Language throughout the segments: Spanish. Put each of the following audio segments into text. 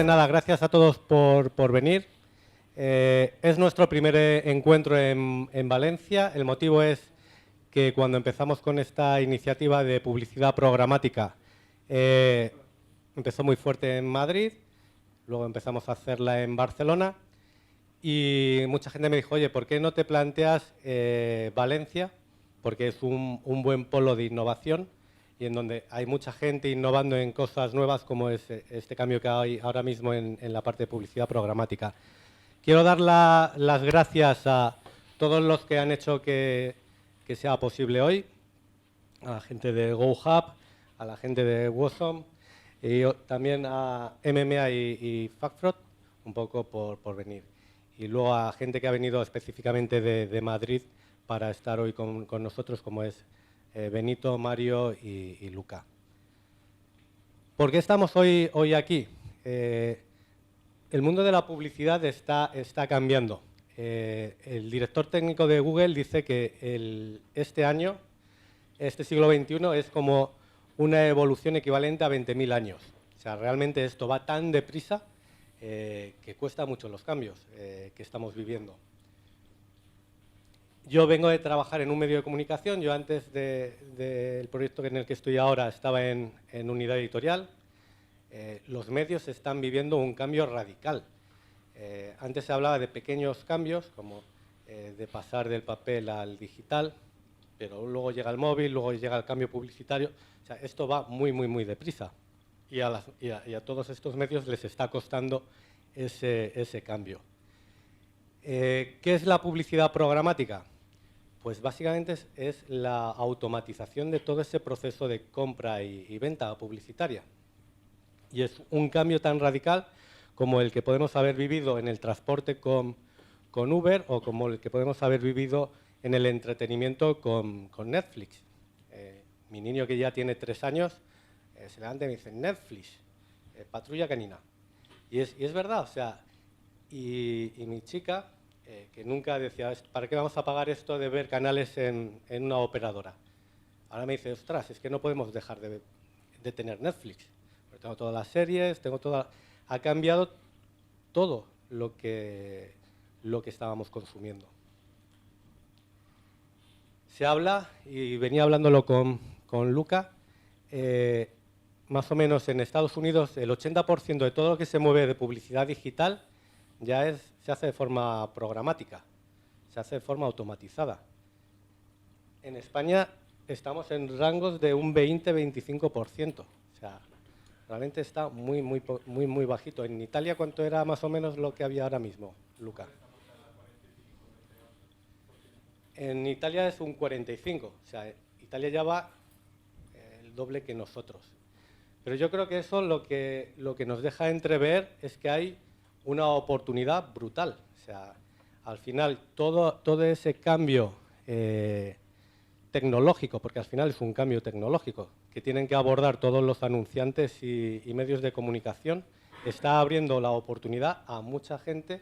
de nada, gracias a todos por venir. Es nuestro primer encuentro en Valencia. El motivo es que cuando empezamos con esta iniciativa de publicidad programática, empezó muy fuerte en Madrid, luego empezamos a hacerla en Barcelona y mucha gente me dijo, oye, ¿por qué no te planteas Valencia? Porque es un buen polo de innovación y en donde hay mucha gente innovando en cosas nuevas como es este cambio que hay ahora mismo en la parte de publicidad programática. Quiero dar las gracias a todos los que han hecho que sea posible hoy, a la gente de GoHub, a la gente de Wasm y también a MMA y Factfrot, un poco por venir. Y luego a gente que ha venido específicamente de Madrid para estar hoy con nosotros, como es Benito, Mario y Luca. ¿Por qué estamos hoy aquí? El mundo de la publicidad está cambiando. El director técnico de Google dice que este año, este siglo XXI, es como una evolución equivalente a 20.000 años. O sea, realmente esto va tan deprisa que cuesta mucho los cambios que estamos viviendo. Yo vengo de trabajar en un medio de comunicación. Yo antes del proyecto en el que estoy ahora estaba en Unidad Editorial. Los medios están viviendo un cambio radical. Antes se hablaba de pequeños cambios, como de pasar del papel al digital, pero luego llega el móvil, luego llega el cambio publicitario. O sea, esto va muy deprisa. Y a todos estos medios les está costando ese cambio. ¿Qué es la publicidad programática? Pues básicamente es la automatización de todo ese proceso de compra y venta publicitaria. Y es un cambio tan radical como el que podemos haber vivido en el transporte con Uber o como el que podemos haber vivido en el entretenimiento con Netflix. Mi niño, que ya tiene 3 años, se levanta y me dice, Netflix, Patrulla Canina. Y es verdad, o sea, y mi chica, que nunca decía, ¿para qué vamos a pagar esto de ver canales en una operadora? Ahora me dice, ostras, es que no podemos dejar de tener Netflix. Porque tengo todas las series, ha cambiado todo lo que estábamos consumiendo. Se habla, y venía hablándolo con Luca, más o menos en Estados Unidos el 80% de todo lo que se mueve de publicidad digital ya se hace de forma programática, se hace de forma automatizada. En España estamos en rangos de un 20-25%, o sea, realmente está muy bajito. En Italia, ¿cuánto era más o menos lo que había ahora mismo, Luca? En Italia es un 45%, o sea, Italia ya va el doble que nosotros. Pero yo creo que eso lo que nos deja entrever es que hay una oportunidad brutal. O sea, al final todo ese cambio tecnológico, porque al final es un cambio tecnológico, que tienen que abordar todos los anunciantes y medios de comunicación, está abriendo la oportunidad a mucha gente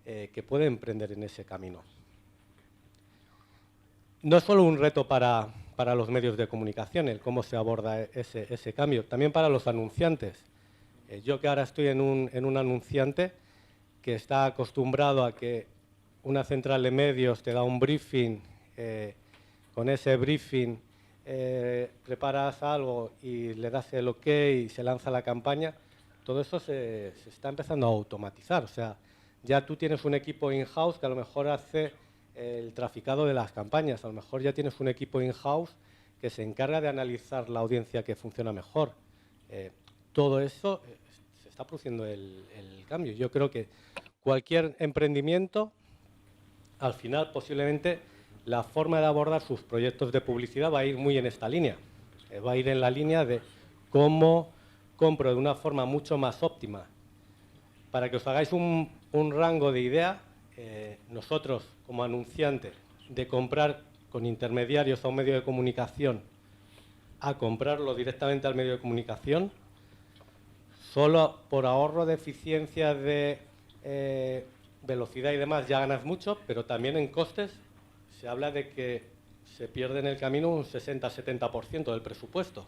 que puede emprender en ese camino. No es solo un reto para los medios de comunicación, el cómo se aborda ese cambio, también para los anunciantes. Yo que ahora estoy en un anunciante que está acostumbrado a que una central de medios te da un briefing, con ese briefing preparas algo y le das el OK y se lanza la campaña, todo eso se está empezando a automatizar. O sea, ya tú tienes un equipo in-house que a lo mejor hace el traficado de las campañas, a lo mejor ya tienes un equipo in-house que se encarga de analizar la audiencia que funciona mejor. Todo eso se está produciendo el cambio. Yo creo que cualquier emprendimiento, al final posiblemente la forma de abordar sus proyectos de publicidad va a ir muy en esta línea. Va a ir en la línea de cómo compro de una forma mucho más óptima. Para que os hagáis un rango de idea, nosotros como anunciantes, de comprar con intermediarios a un medio de comunicación a comprarlo directamente al medio de comunicación, solo por ahorro de eficiencia, de velocidad y demás ya ganas mucho, pero también en costes se habla de que se pierde en el camino un 60-70% del presupuesto.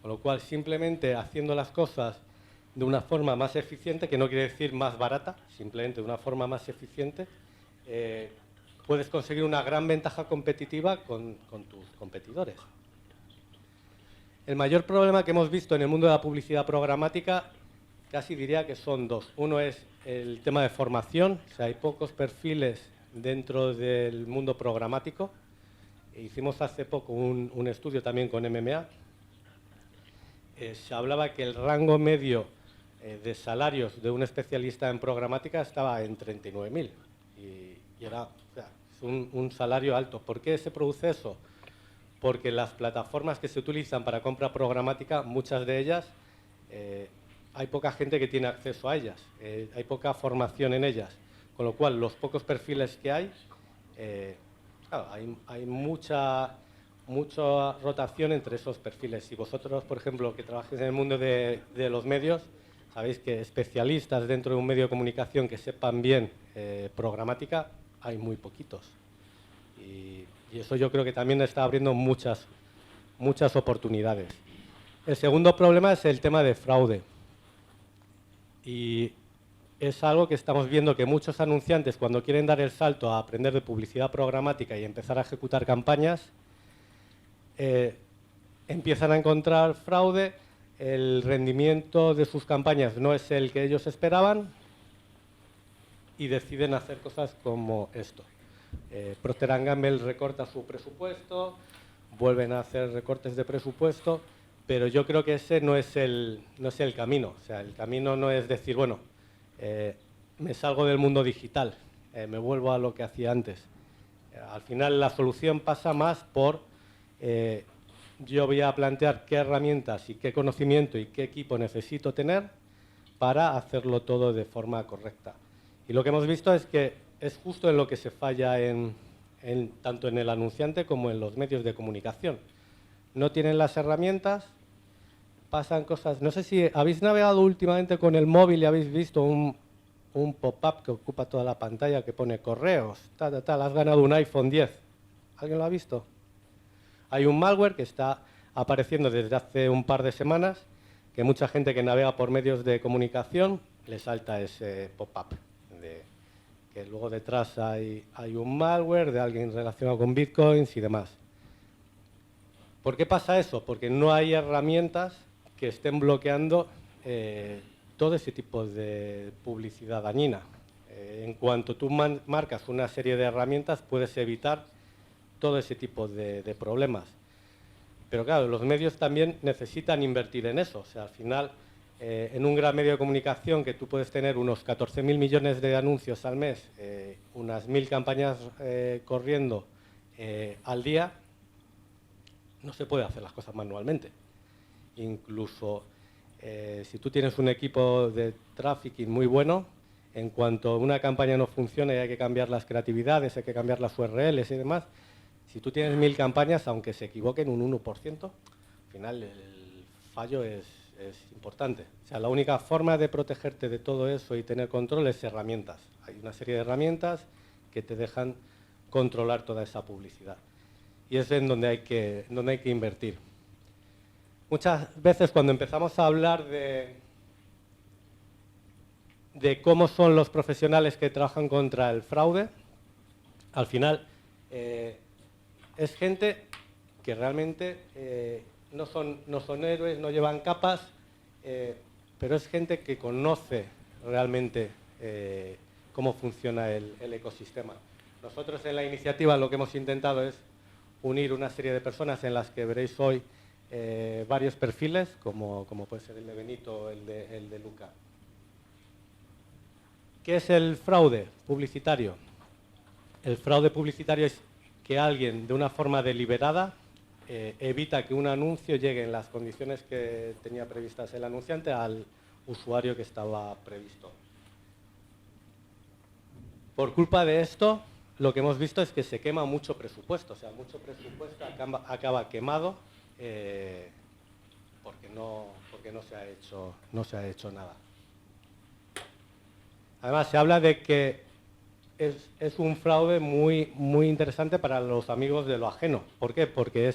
Con lo cual, simplemente haciendo las cosas de una forma más eficiente, que no quiere decir más barata, simplemente de una forma más eficiente, puedes conseguir una gran ventaja competitiva con tus competidores. El mayor problema que hemos visto en el mundo de la publicidad programática, casi diría que son dos. Uno es el tema de formación, o sea, hay pocos perfiles dentro del mundo programático. Hicimos hace poco un estudio también con MMA. Se hablaba que el rango medio de salarios de un especialista en programática estaba en 39.000 y era, o sea, es un salario alto. ¿Por qué se produce eso? Porque las plataformas que se utilizan para compra programática, muchas de ellas, hay poca gente que tiene acceso a ellas, hay poca formación en ellas, con lo cual los pocos perfiles que hay, claro, hay mucha rotación entre esos perfiles. Si vosotros, por ejemplo, que trabajáis en el mundo de los medios, sabéis que especialistas dentro de un medio de comunicación que sepan bien programática, hay muy poquitos. Y eso yo creo que también está abriendo muchas oportunidades. El segundo problema es el tema de fraude. Y es algo que estamos viendo que muchos anunciantes, cuando quieren dar el salto a aprender de publicidad programática y empezar a ejecutar campañas, empiezan a encontrar fraude, el rendimiento de sus campañas no es el que ellos esperaban y deciden hacer cosas como esto. Procter & Gamble recorta su presupuesto, vuelven a hacer recortes de presupuesto, pero yo creo que ese no es el camino. O sea, el camino no es decir, bueno, me salgo del mundo digital, me vuelvo a lo que hacía antes. Al final la solución pasa más por, yo voy a plantear qué herramientas y qué conocimiento y qué equipo necesito tener para hacerlo todo de forma correcta. Y lo que hemos visto es que es justo en lo que se falla tanto en el anunciante como en los medios de comunicación. No tienen las herramientas, pasan cosas. No sé si habéis navegado últimamente con el móvil y habéis visto un pop-up que ocupa toda la pantalla que pone correos, has ganado un iPhone 10. ¿Alguien lo ha visto? Hay un malware que está apareciendo desde hace un par de semanas, que mucha gente que navega por medios de comunicación le salta ese pop-up, que luego detrás hay un malware de alguien relacionado con bitcoins y demás. ¿Por qué pasa eso? Porque no hay herramientas que estén bloqueando todo ese tipo de publicidad dañina. En cuanto tú marcas una serie de herramientas, puedes evitar todo ese tipo de problemas. Pero claro, los medios también necesitan invertir en eso. O sea, al final, en un gran medio de comunicación que tú puedes tener unos 14.000 millones de anuncios al mes, unas 1.000 campañas corriendo al día, no se puede hacer las cosas manualmente. Incluso si tú tienes un equipo de trafficking muy bueno, en cuanto una campaña no funciona y hay que cambiar las creatividades, hay que cambiar las URLs y demás, si tú tienes 1.000 campañas, aunque se equivoquen un 1%, al final el fallo es importante. O sea, la única forma de protegerte de todo eso y tener control es herramientas. Hay una serie de herramientas que te dejan controlar toda esa publicidad. Y es en donde hay que invertir. Muchas veces cuando empezamos a hablar de cómo son los profesionales que trabajan contra el fraude, al final es gente que realmente no son héroes, no llevan capas, pero es gente que conoce realmente cómo funciona el ecosistema. Nosotros en la iniciativa lo que hemos intentado es unir una serie de personas en las que veréis hoy varios perfiles, como puede ser el de Benito o el de Luca. ¿Qué es el fraude publicitario? El fraude publicitario es que alguien, de una forma deliberada, evita que un anuncio llegue en las condiciones que tenía previstas el anunciante al usuario que estaba previsto. Por culpa de esto, lo que hemos visto es que se quema mucho presupuesto, o sea, mucho presupuesto acaba quemado porque no se ha hecho nada. Además, se habla de que es un fraude muy interesante para los amigos de lo ajeno. ¿Por qué? Porque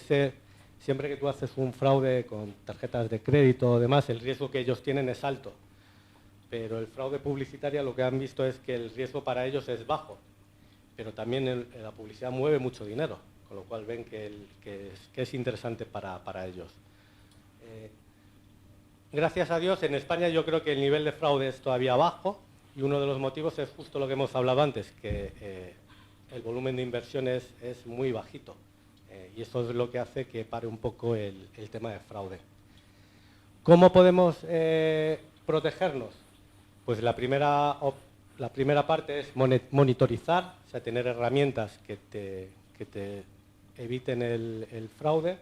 siempre que tú haces un fraude con tarjetas de crédito o demás, el riesgo que ellos tienen es alto. pero el fraude publicitario lo que han visto es que el riesgo para ellos es bajo, pero también la publicidad mueve mucho dinero, con lo cual ven que es interesante para ellos. Gracias a Dios, en España yo creo que el nivel de fraude es todavía bajo, y uno de los motivos es justo lo que hemos hablado antes, que el volumen de inversión es muy bajito, y eso es lo que hace que pare un poco el tema de fraude. ¿Cómo podemos protegernos? Pues la primera parte es monitorizar, o sea, tener herramientas que te eviten el fraude.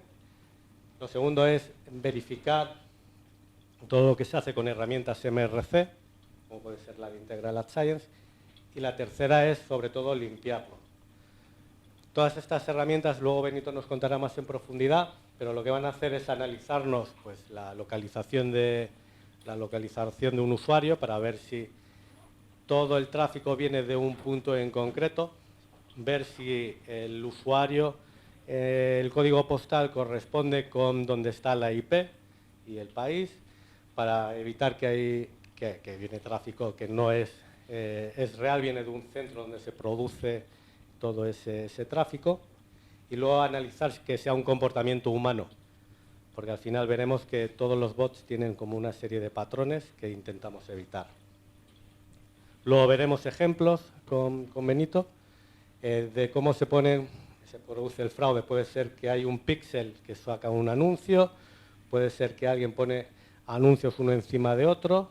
Lo segundo es verificar todo lo que se hace con herramientas MRC, como puede ser la de Integral Ad Science. Y la tercera es, sobre todo, limpiarlo. Todas estas herramientas, luego Benito nos contará más en profundidad, pero lo que van a hacer es analizarnos pues, la localización de un usuario para ver si todo el tráfico viene de un punto en concreto, ver si el usuario, el código postal corresponde con donde está la IP y el país, para evitar que viene tráfico que no es real, viene de un centro donde se produce todo ese tráfico, y luego analizar que sea un comportamiento humano, porque al final veremos que todos los bots tienen como una serie de patrones que intentamos evitar. Luego veremos ejemplos con Benito de cómo se produce el fraude. Puede ser que hay un píxel que saca un anuncio, puede ser que alguien pone anuncios uno encima de otro.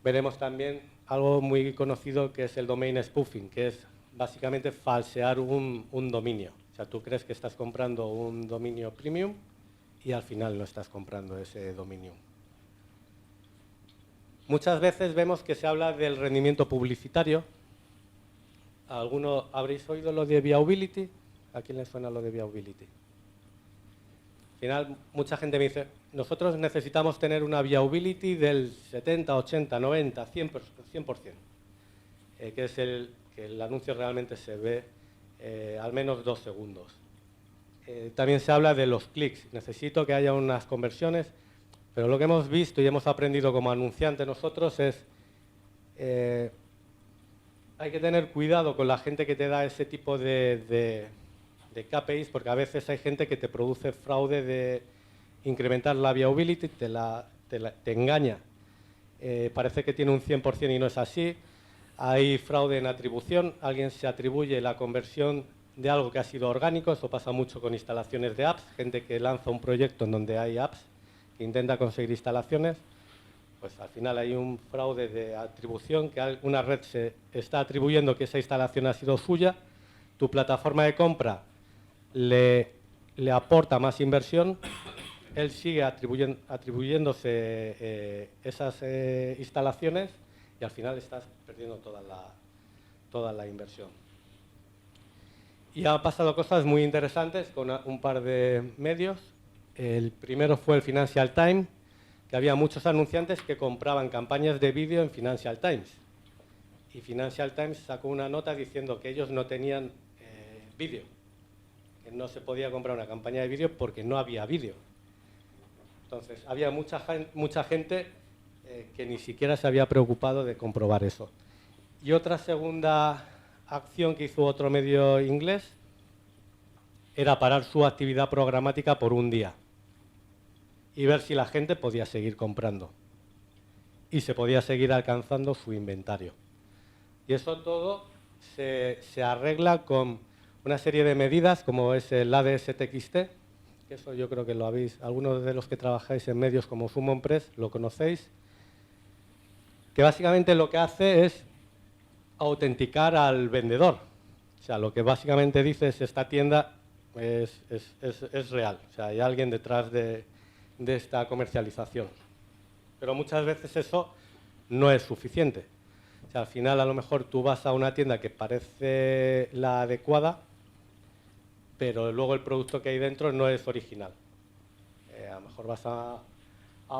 Veremos también algo muy conocido que es el domain spoofing, que es básicamente falsear un dominio. O sea, tú crees que estás comprando un dominio premium y al final no estás comprando ese dominio. Muchas veces vemos que se habla del rendimiento publicitario. ¿Alguno habréis oído lo de viewability? ¿A quién le suena lo de viewability? Al final, mucha gente me dice, nosotros necesitamos tener una viewability del 70, 80, 90, 100%, que es que el anuncio realmente se ve al menos 2 segundos. También se habla de los clics. Necesito que haya unas conversiones, pero lo que hemos visto y hemos aprendido como anunciante nosotros es hay que tener cuidado con la gente que te da ese tipo de KPIs, porque a veces hay gente que te produce fraude de incrementar la viewability, te engaña. Parece que tiene un 100% y no es así. Hay fraude en atribución, alguien se atribuye la conversión de algo que ha sido orgánico, eso pasa mucho con instalaciones de apps, gente que lanza un proyecto en donde hay apps, que intenta conseguir instalaciones, pues al final hay un fraude de atribución, que una red se está atribuyendo que esa instalación ha sido suya, tu plataforma de compra le aporta más inversión, él sigue atribuyéndose esas instalaciones y al final estás perdiendo toda la inversión. Y han pasado cosas muy interesantes con un par de medios. El primero fue el Financial Times, que había muchos anunciantes que compraban campañas de vídeo en Financial Times. Y Financial Times sacó una nota diciendo que ellos no tenían vídeo, que no se podía comprar una campaña de vídeo porque no había vídeo. Entonces, había mucha gente que ni siquiera se había preocupado de comprobar eso. Y otra segunda acción que hizo otro medio inglés era parar su actividad programática por un día y ver si la gente podía seguir comprando y se podía seguir alcanzando su inventario. Y eso todo se arregla con una serie de medidas como es el ADS-TXT, que eso yo creo que lo habéis, algunos de los que trabajáis en medios como SummonPress lo conocéis, que básicamente lo que hace es autenticar al vendedor. O sea, lo que básicamente dice es esta tienda es real, o sea, hay alguien detrás de esta comercialización. Pero muchas veces eso no es suficiente. O sea, al final a lo mejor tú vas a una tienda que parece la adecuada, pero luego el producto que hay dentro no es original. A lo mejor vas a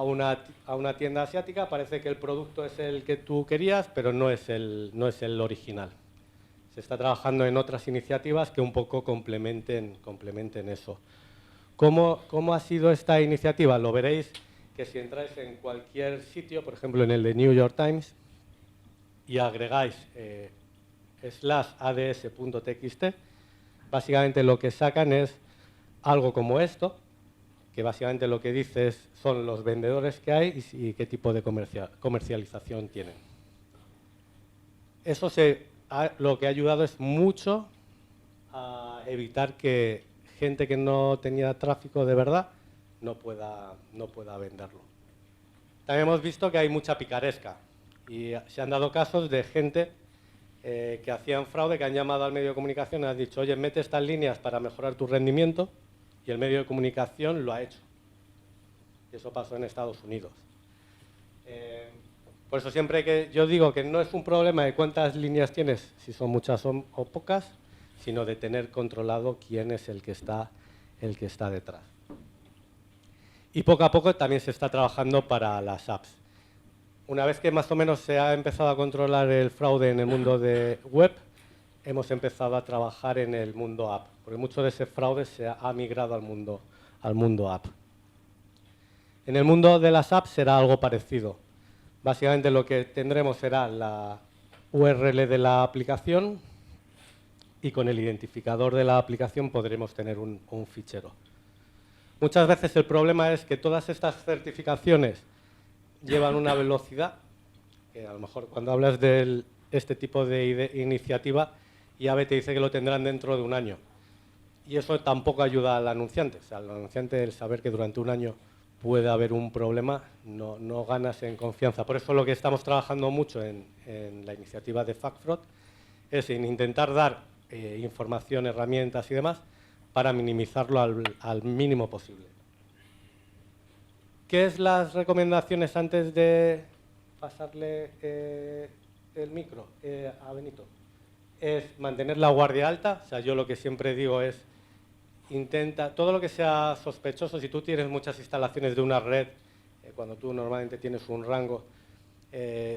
una tienda asiática, parece que el producto es el que tú querías, pero no es el original. Se está trabajando en otras iniciativas que un poco complementen eso. ¿Cómo ha sido esta iniciativa? Lo veréis que si entráis en cualquier sitio, por ejemplo en el de New York Times, y agregáis /ads.txt, básicamente lo que sacan es algo como esto, que básicamente lo que dice son los vendedores que hay y qué tipo de comercialización tienen. Eso lo que ha ayudado es mucho a evitar que gente que no tenía tráfico de verdad no pueda venderlo. También hemos visto que hay mucha picaresca y se han dado casos de gente que hacían fraude, que han llamado al medio de comunicación y han dicho, oye, mete estas líneas para mejorar tu rendimiento, y el medio de comunicación lo ha hecho. Y eso pasó en Estados Unidos. Por eso siempre que yo digo que no es un problema de cuántas líneas tienes, si son muchas o pocas, sino de tener controlado quién es el que está detrás. Y poco a poco también se está trabajando para las apps. Una vez que más o menos se ha empezado a controlar el fraude en el mundo de web, hemos empezado a trabajar en el mundo app, porque mucho de ese fraude se ha migrado al mundo app. En el mundo de las apps será algo parecido. Básicamente lo que tendremos será la URL de la aplicación y con el identificador de la aplicación podremos tener un fichero. Muchas veces el problema es que todas estas certificaciones llevan una velocidad, que a lo mejor cuando hablas de este tipo de iniciativa, IAB te dice que lo tendrán dentro de un año. Y eso tampoco ayuda al anunciante. O sea, al anunciante el saber que durante un año puede haber un problema, no ganas en confianza. Por eso lo que estamos trabajando mucho en la iniciativa de FactFraud es en intentar dar información, herramientas y demás para minimizarlo al mínimo posible. ¿Qué es las recomendaciones antes de pasarle el micro a Benito? Es mantener la guardia alta. O sea, yo lo que siempre digo es intenta, todo lo que sea sospechoso, si tú tienes muchas instalaciones de una red, cuando tú normalmente tienes un rango,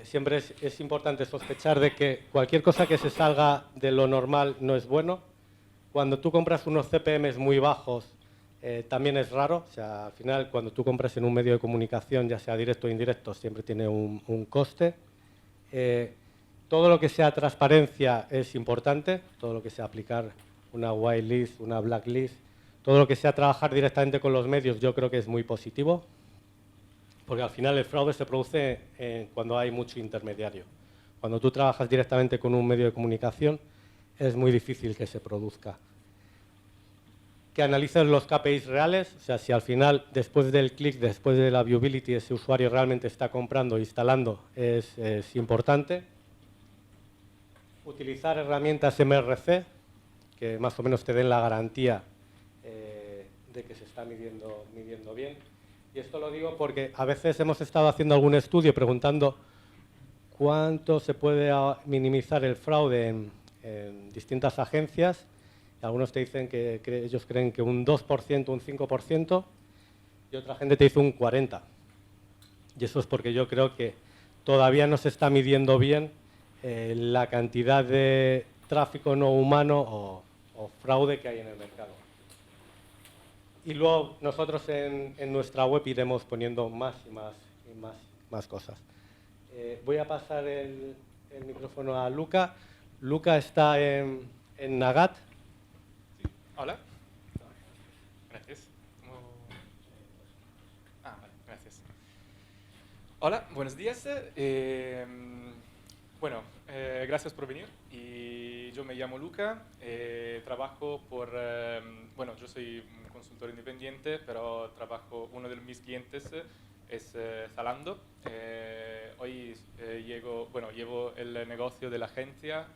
siempre es importante sospechar de que cualquier cosa que se salga de lo normal no es bueno. Cuando tú compras unos CPMs muy bajos, también es raro. O sea, al final, cuando tú compras en un medio de comunicación, ya sea directo o indirecto, siempre tiene un coste. Todo lo que sea transparencia es importante, todo lo que sea aplicar una whitelist, una blacklist, todo lo que sea trabajar directamente con los medios, yo creo que es muy positivo, porque al final el fraude se produce cuando hay mucho intermediario. Cuando tú trabajas directamente con un medio de comunicación, es muy difícil que se produzca. Que analices los KPIs reales, o sea, si al final, después del clic, después de la viewability, ese usuario realmente está comprando e instalando, es importante. Utilizar herramientas MRC, que más o menos te den la garantía de que se está midiendo bien. Y esto lo digo porque a veces hemos estado haciendo algún estudio preguntando cuánto se puede minimizar el fraude en distintas agencias. Y algunos te dicen que ellos creen que un 2%, un 5%, y otra gente te dice un 40%. Y eso es porque yo creo que todavía no se está midiendo bien la cantidad de tráfico no humano o fraude que hay en el mercado. Y luego nosotros en nuestra web iremos poniendo más cosas. Voy a pasar el micrófono a Luca. Luca está en Nagat. Sí. Hola. Gracias. Vale, gracias. Hola, buenos días. Gracias por venir. Y yo me llamo Luca, trabajo bueno, yo soy un consultor independiente, pero uno de mis clientes es Zalando. Hoy llevo el negocio de la agencia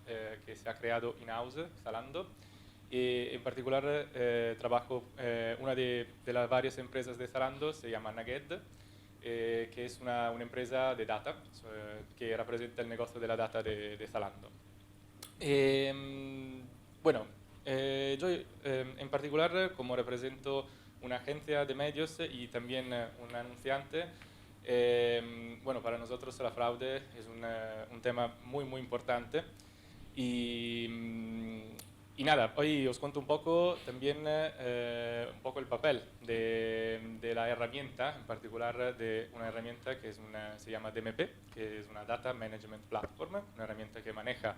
que se ha creado in-house, Zalando. Y en particular trabajo, una de las varias empresas de Zalando se llama Naged, que es una empresa de data que representa el negocio de la data de Zalando. Yo en particular, como represento una agencia de medios y también un anunciante, para nosotros la fraude es un tema muy importante y Y nada, hoy os cuento un poco también un poco el papel de la herramienta, en particular de una herramienta que se llama DMP, que es una Data Management Platform, una herramienta que maneja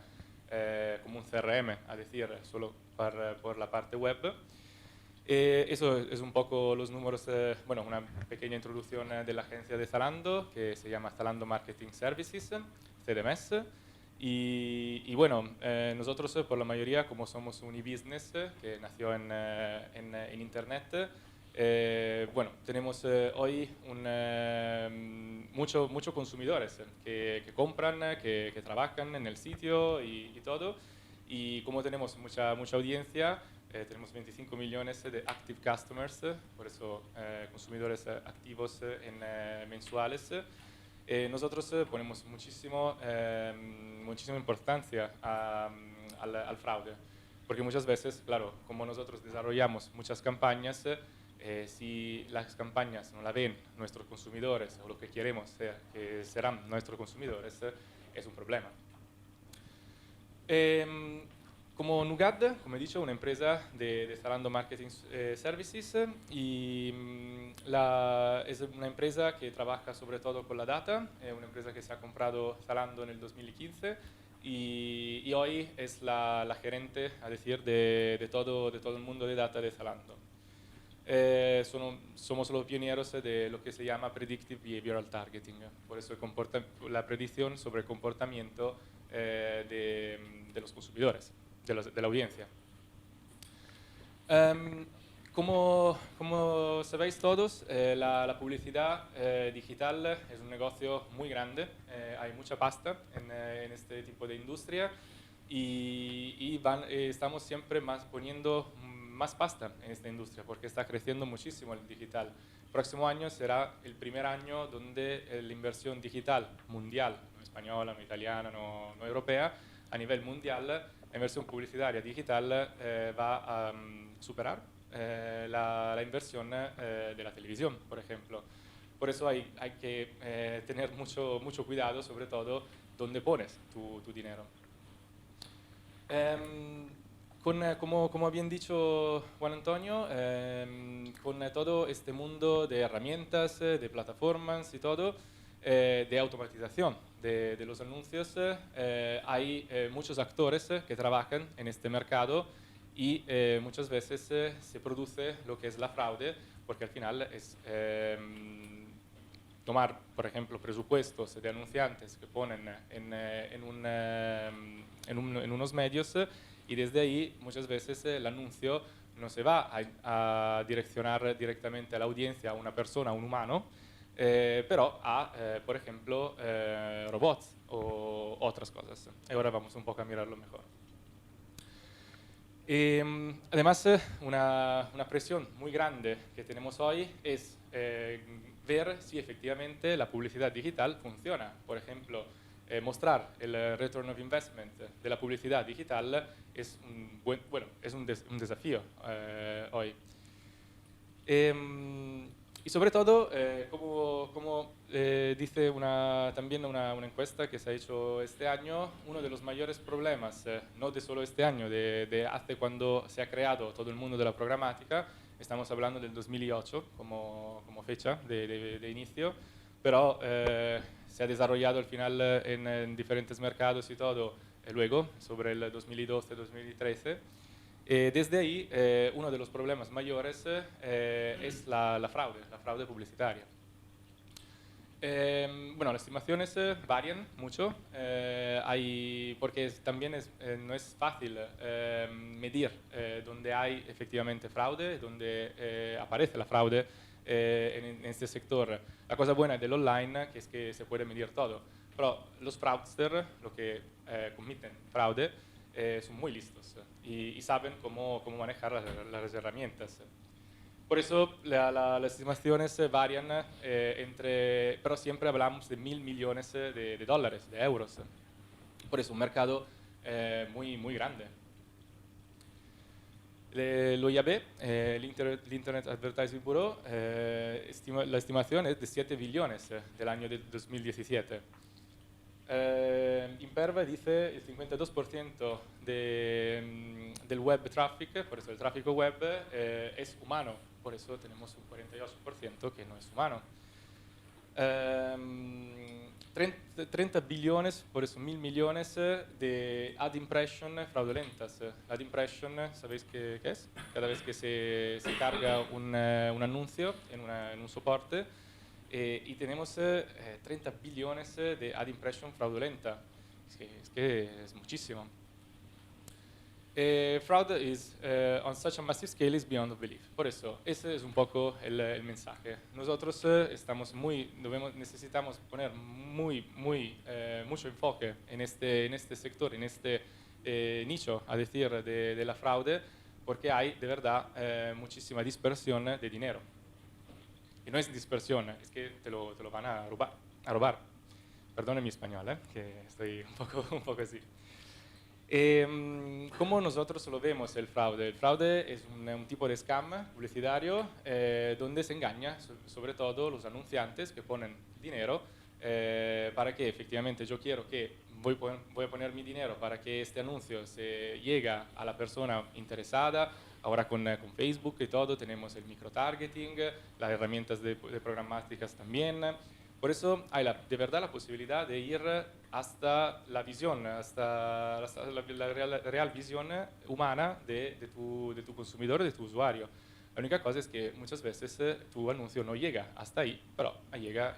como un CRM, a decir, solo por la parte web. Eso es un poco los números, bueno, una pequeña introducción de la agencia de Zalando, que se llama Zalando Marketing Services, CDMS. Y bueno, nosotros por la mayoría, como somos un e-business que nació en Internet, bueno, tenemos hoy muchos consumidores que compran, que trabajan en el sitio y todo. Y como tenemos mucha audiencia, tenemos 25 millones de active customers, por eso consumidores activos mensuales. Nosotros ponemos muchísima importancia al fraude, porque muchas veces, claro, como nosotros desarrollamos muchas campañas, si las campañas no la ven nuestros consumidores o lo que queremos que serán nuestros consumidores, es un problema. Como Nugad, como he dicho, una empresa de Zalando Marketing Services y es una empresa que trabaja sobre todo con la data, es una empresa que se ha comprado Zalando en el 2015 y hoy es la gerente, a decir, de todo el mundo de data de Zalando. Somos los pioneros de lo que se llama Predictive Behavioral Targeting, por eso la predicción sobre el comportamiento de los consumidores, de la audiencia. Como sabéis todos, la publicidad digital es un negocio muy grande, hay mucha pasta en este tipo de industria y estamos siempre poniendo más pasta en esta industria porque está creciendo muchísimo el digital. El próximo año será el primer año donde la inversión digital mundial, no española, no italiana, no europea, a nivel mundial, la inversión publicitaria digital va a superar la inversión de la televisión, por ejemplo. Por eso hay que tener mucho cuidado, sobre todo, dónde pones tu dinero. Como bien dicho Juan Antonio, con todo este mundo de herramientas, de plataformas y todo, de automatización de los anuncios, hay muchos actores que trabajan en este mercado y muchas veces se produce lo que es la fraude, porque al final es tomar, por ejemplo, presupuestos de anunciantes que ponen en unos medios y desde ahí muchas veces el anuncio no se va a direccionar directamente a la audiencia, a una persona, a un humano, pero a, por ejemplo, robots o otras cosas. Y ahora vamos un poco a mirarlo mejor. Además, una presión muy grande que tenemos hoy es ver si efectivamente la publicidad digital funciona. Por ejemplo, mostrar el return of investment de la publicidad digital es un desafío hoy. Y sobre todo, como dice también una encuesta que se ha hecho este año, uno de los mayores problemas, no de solo este año, de hace cuando se ha creado todo el mundo de la programática, estamos hablando del 2008 como fecha de inicio, pero se ha desarrollado al final en diferentes mercados y todo, luego, sobre el 2012-2013. Desde ahí, uno de los problemas mayores es la fraude publicitaria. Bueno, las estimaciones varían mucho, porque también no es fácil medir dónde hay efectivamente fraude, dónde aparece la fraude en este sector. La cosa buena del online es que se puede medir todo, pero los fraudsters, los que cometen fraude, son muy listos y saben cómo manejar las herramientas. Por eso las estimaciones varían pero siempre hablamos de 1.000 millones de dólares, de euros. Por eso un mercado muy grande. Lo IAB, el Internet Advertising Bureau, la estimación es de 7 billones del año de 2017. Imperva dice el 52% del web traffic, por eso el tráfico web es humano, por eso tenemos un 48% que no es humano. 30 billones, por eso 1.000 millones de ad impression fraudulentas. Ad impression, ¿sabéis qué es? Cada vez que se carga un anuncio en un soporte, y tenemos 30 billones de ad impression fraudulenta. Es que es muchísimo. Fraud is on such a massive scale is beyond belief. Por eso, ese es un poco el mensaje. Nosotros necesitamos poner mucho enfoque en este sector, en este nicho, a decir, de la fraude, porque hay de verdad muchísima dispersión de dinero. Y no es dispersión, es que te lo van a robar. Perdone mi español, que estoy un poco así. ¿Cómo nosotros lo vemos el fraude? El fraude es un tipo de scam publicitario donde se engaña sobre todo los anunciantes que ponen dinero para que efectivamente yo quiero que voy a poner mi dinero para que este anuncio se llegue a la persona interesada. Ahora con Facebook y todo tenemos el microtargeting, las herramientas de programáticas también. Por eso hay de verdad la posibilidad de ir hasta la visión, hasta la real visión humana de tu consumidor, de tu usuario. La única cosa es que muchas veces tu anuncio no llega hasta ahí, pero llega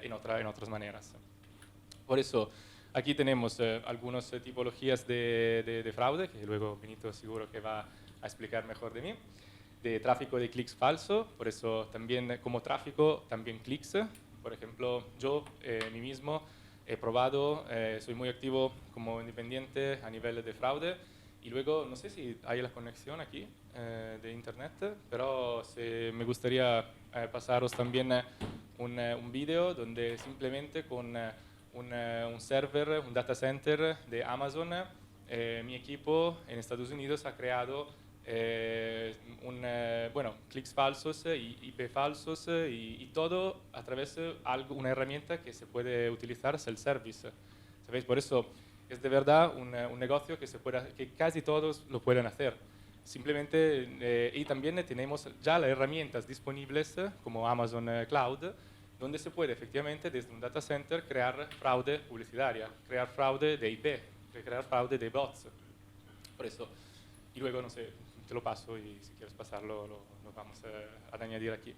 en otras maneras. Por eso aquí tenemos algunas tipologías de fraude, que luego Benito seguro que va a explicar mejor de mí. De tráfico de clics falso, por eso también como tráfico, también clics. Por ejemplo, yo mí mismo he probado, soy muy activo como independiente a nivel de fraude y luego, no sé si hay la conexión aquí de internet, pero me gustaría pasaros también un vídeo donde simplemente con un server, un data center de Amazon, mi equipo en Estados Unidos ha creado clics falsos y IP falsos y todo a través de una herramienta que se puede utilizar, self-service. ¿Sabéis? Por eso es de verdad un negocio que casi todos lo pueden hacer. Simplemente, y también tenemos ya las herramientas disponibles como Amazon Cloud, donde se puede efectivamente desde un data center crear fraude publicitaria, crear fraude de IP, crear fraude de bots. Por eso, y luego, no sé, te lo paso y si quieres pasarlo lo vamos a añadir aquí.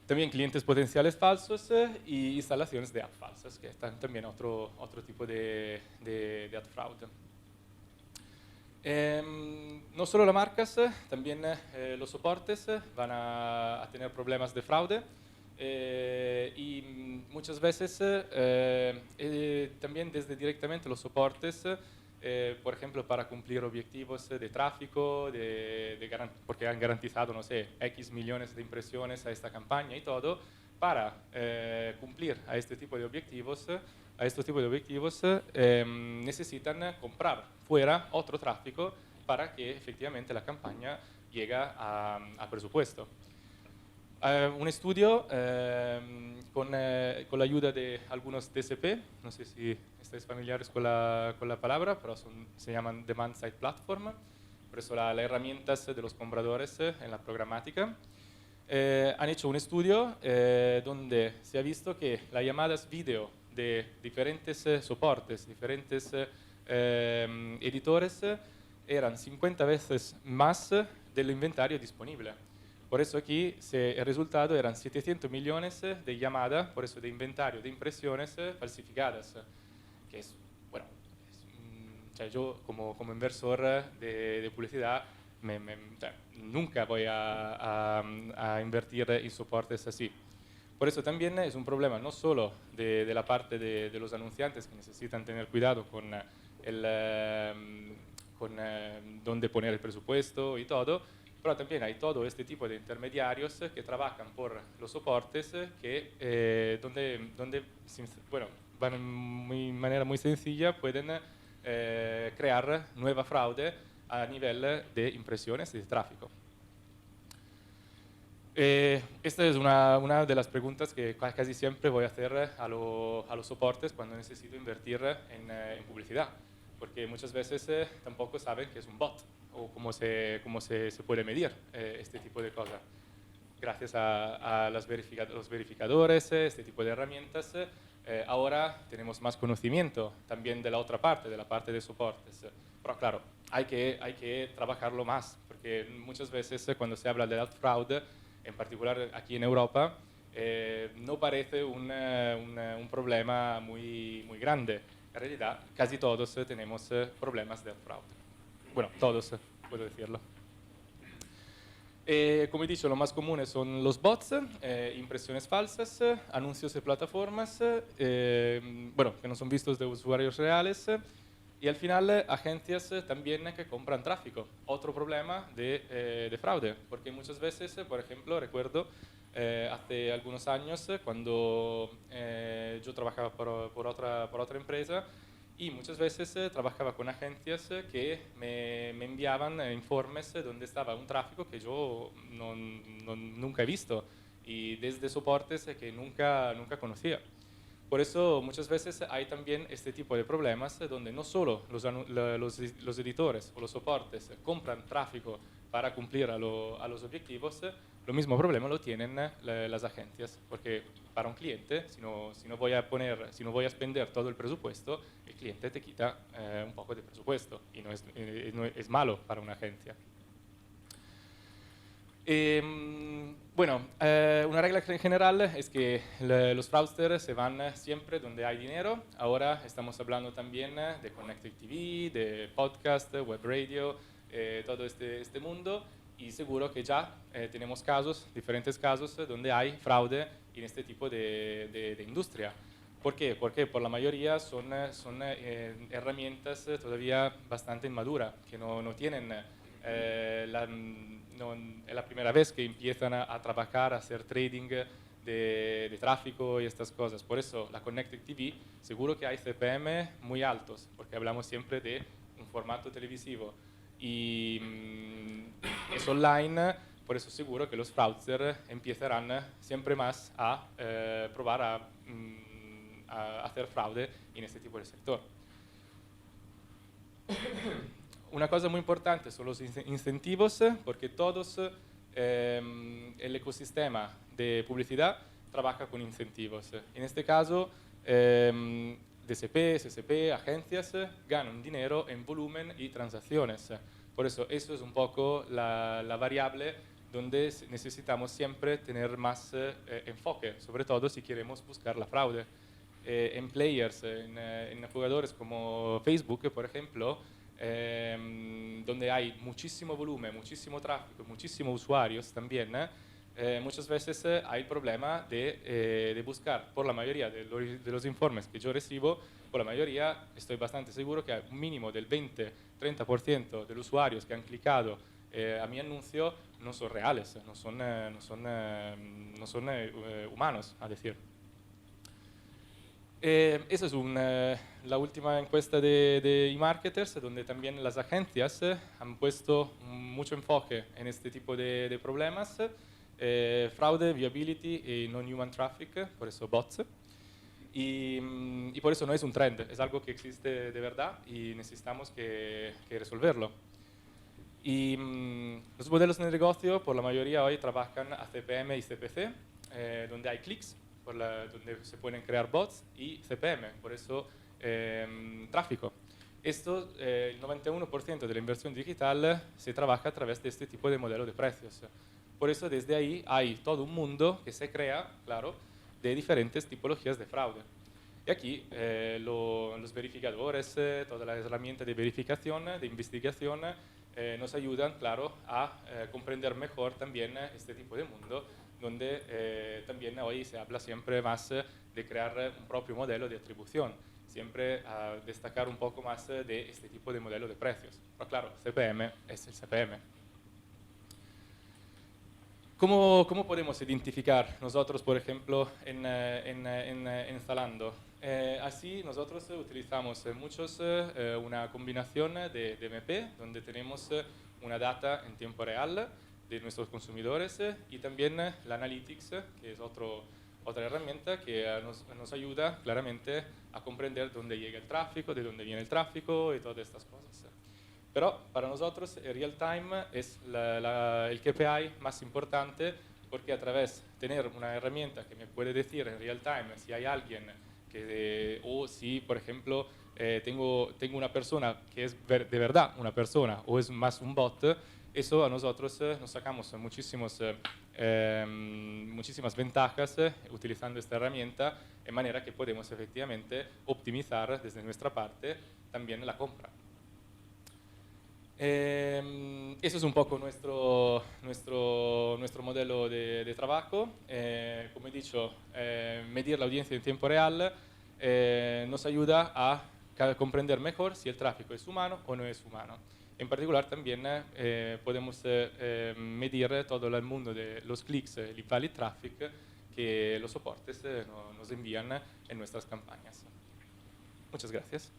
También clientes potenciales falsos y instalaciones de app falsas, que están también otro tipo de ad fraud. No solo las marcas, también los soportes van a tener problemas de fraude y muchas veces también desde directamente los soportes, por ejemplo, para cumplir objetivos de tráfico, porque han garantizado, no sé, X millones de impresiones a esta campaña y todo, para cumplir a este tipo de objetivos, necesitan comprar fuera otro tráfico para que efectivamente la campaña llegue a presupuesto. Un estudio con la ayuda de algunos DSP, no sé si estáis familiares con la palabra, pero se llaman Demand Side Platform, por eso las herramientas de los compradores en la programática. Han hecho un estudio donde se ha visto que las llamadas video de diferentes soportes, diferentes editores, eran 50 veces más del inventario disponible. Por eso aquí el resultado eran 700 millones de llamadas, por eso de inventario, de impresiones falsificadas. Que es, bueno, yo como inversor de publicidad nunca voy a invertir en soportes así. Por eso también es un problema no solo de la parte de los anunciantes que necesitan tener cuidado con dónde poner el presupuesto y todo, pero también hay todo este tipo de intermediarios que trabajan por los soportes donde van de manera muy sencilla, pueden crear nueva fraude a nivel de impresiones y de tráfico. Esta es una de las preguntas que casi siempre voy a hacer a los soportes cuando necesito invertir en publicidad, porque muchas veces tampoco saben qué es un bot o cómo se puede medir este tipo de cosas. Gracias a los verificadores, este tipo de herramientas, ahora tenemos más conocimiento también de la otra parte, de la parte de soportes. Pero claro, hay que trabajarlo más, porque muchas veces cuando se habla de la fraude, en particular aquí en Europa, no parece un problema muy grande. En realidad, casi todos tenemos problemas de fraude. Bueno, todos, puedo decirlo. Como he dicho, lo más común son los bots, impresiones falsas, anuncios de plataformas, bueno, que no son vistos de usuarios reales, y al final agencias también que compran tráfico. Otro problema de fraude, porque muchas veces, por ejemplo, recuerdo hace algunos años cuando yo trabajaba por otra empresa, y muchas veces trabajaba con agencias que me enviaban informes donde estaba un tráfico que yo nunca he visto y desde soportes que nunca conocía. Por eso muchas veces hay también este tipo de problemas donde no solo los editores o los soportes compran tráfico para cumplir a los objetivos, lo mismo problema lo tienen las agencias, porque para un cliente, si no voy a expender todo el presupuesto, el cliente te quita un poco de presupuesto y no es malo para una agencia. Bueno, una regla en general es que los fraudsters se van siempre donde hay dinero. Ahora estamos hablando también de Connected TV, de podcast, web radio, todo este mundo. Y seguro que ya tenemos diferentes casos, donde hay fraude en este tipo de industria. ¿Por qué? Porque por la mayoría son herramientas todavía bastante inmaduras, que no tienen es la primera vez que empiezan a trabajar, a hacer trading de tráfico y estas cosas. Por eso la Connected TV seguro que hay CPM muy altos, porque hablamos siempre de un formato televisivo y es online, por eso seguro que los fraudsters empezarán siempre más a probar a hacer fraude en este tipo de sector. Una cosa muy importante son los incentivos, porque todos el ecosistema de publicidad trabaja con incentivos. En este caso, DSP, SSP, agencias ganan dinero en volumen y transacciones. Por eso es un poco la variable donde necesitamos siempre tener más enfoque, sobre todo si queremos buscar la fraude. En players, en jugadores como Facebook, por ejemplo, donde hay muchísimo volumen, muchísimo tráfico, muchísimos usuarios también, muchas veces hay el problema de buscar, por la mayoría de los informes que yo recibo, por la mayoría estoy bastante seguro que hay un mínimo del 20-30% de los usuarios que han clicado a mi anuncio no son reales, no son humanos, a decir. Esa es la última encuesta de eMarketers, donde también las agencias han puesto mucho enfoque en este tipo de problemas, fraude, viability y non-human traffic, por eso bots. Y por eso no es un trend, es algo que existe de verdad y necesitamos que resolverlo. Y los modelos de negocio, por la mayoría hoy trabajan a CPM y CPC, donde hay clics, donde se pueden crear bots, y CPM, por eso tráfico. Esto, el 91% de la inversión digital se trabaja a través de este tipo de modelo de precios. Por eso desde ahí hay todo un mundo que se crea, claro, de diferentes tipologías de fraude. Y aquí los verificadores, todas las herramientas de verificación, de investigación, nos ayudan, claro, a comprender mejor también este tipo de mundo, donde también hoy se habla siempre más de crear un propio modelo de atribución, siempre a destacar un poco más de este tipo de modelo de precios. Pero claro, CPM es el CPM. ¿Cómo podemos identificar nosotros, por ejemplo, en Zalando? Así nosotros utilizamos una combinación de MP, donde tenemos una data en tiempo real, de nuestros consumidores y también la Analytics, que es otra herramienta que nos ayuda claramente a comprender dónde llega el tráfico, de dónde viene el tráfico y todas estas cosas. Pero para nosotros el real time es el KPI más importante, porque a través de tener una herramienta que me puede decir en real time si hay alguien o si, por ejemplo, tengo una persona que es de verdad una persona o es más un bot, eso a nosotros nos sacamos muchísimas ventajas utilizando esta herramienta, de manera que podemos efectivamente optimizar desde nuestra parte también la compra. Eso es un poco nuestro modelo de trabajo. Como he dicho, medir la audiencia en tiempo real nos ayuda a comprender mejor si el tráfico es humano o no es humano. En particular también podemos medir todo el mundo de los clics, el invalid traffic que los soportes nos envían en nuestras campañas. Muchas gracias.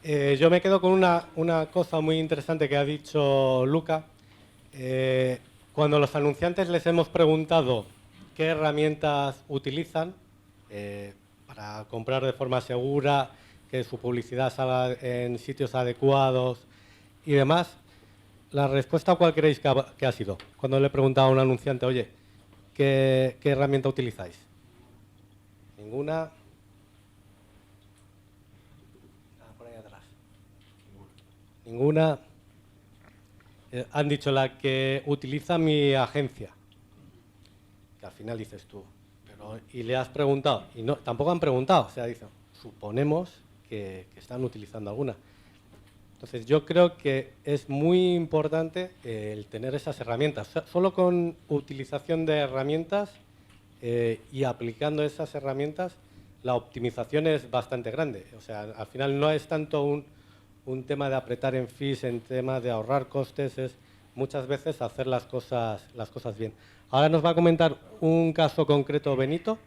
Yo me quedo con una cosa muy interesante que ha dicho Luca. Cuando los anunciantes les hemos preguntado qué herramientas utilizan para comprar de forma segura, que su publicidad salga en sitios adecuados y demás, la respuesta, ¿cuál creéis que ha sido? Cuando le he preguntado a un anunciante, oye, ¿qué herramienta utilizáis? Ninguna. Por ahí atrás. Ninguna. Han dicho la que utiliza mi agencia. Que al final dices tú. Y le has preguntado. Y no, tampoco han preguntado. O sea, dicen, suponemos que están utilizando alguna. Entonces, yo creo que es muy importante el tener esas herramientas. Solo con utilización de herramientas y aplicando esas herramientas, la optimización es bastante grande. O sea, al final no es tanto un tema de apretar en fees, en tema de ahorrar costes, es muchas veces hacer las cosas bien. Ahora nos va a comentar un caso concreto Benito,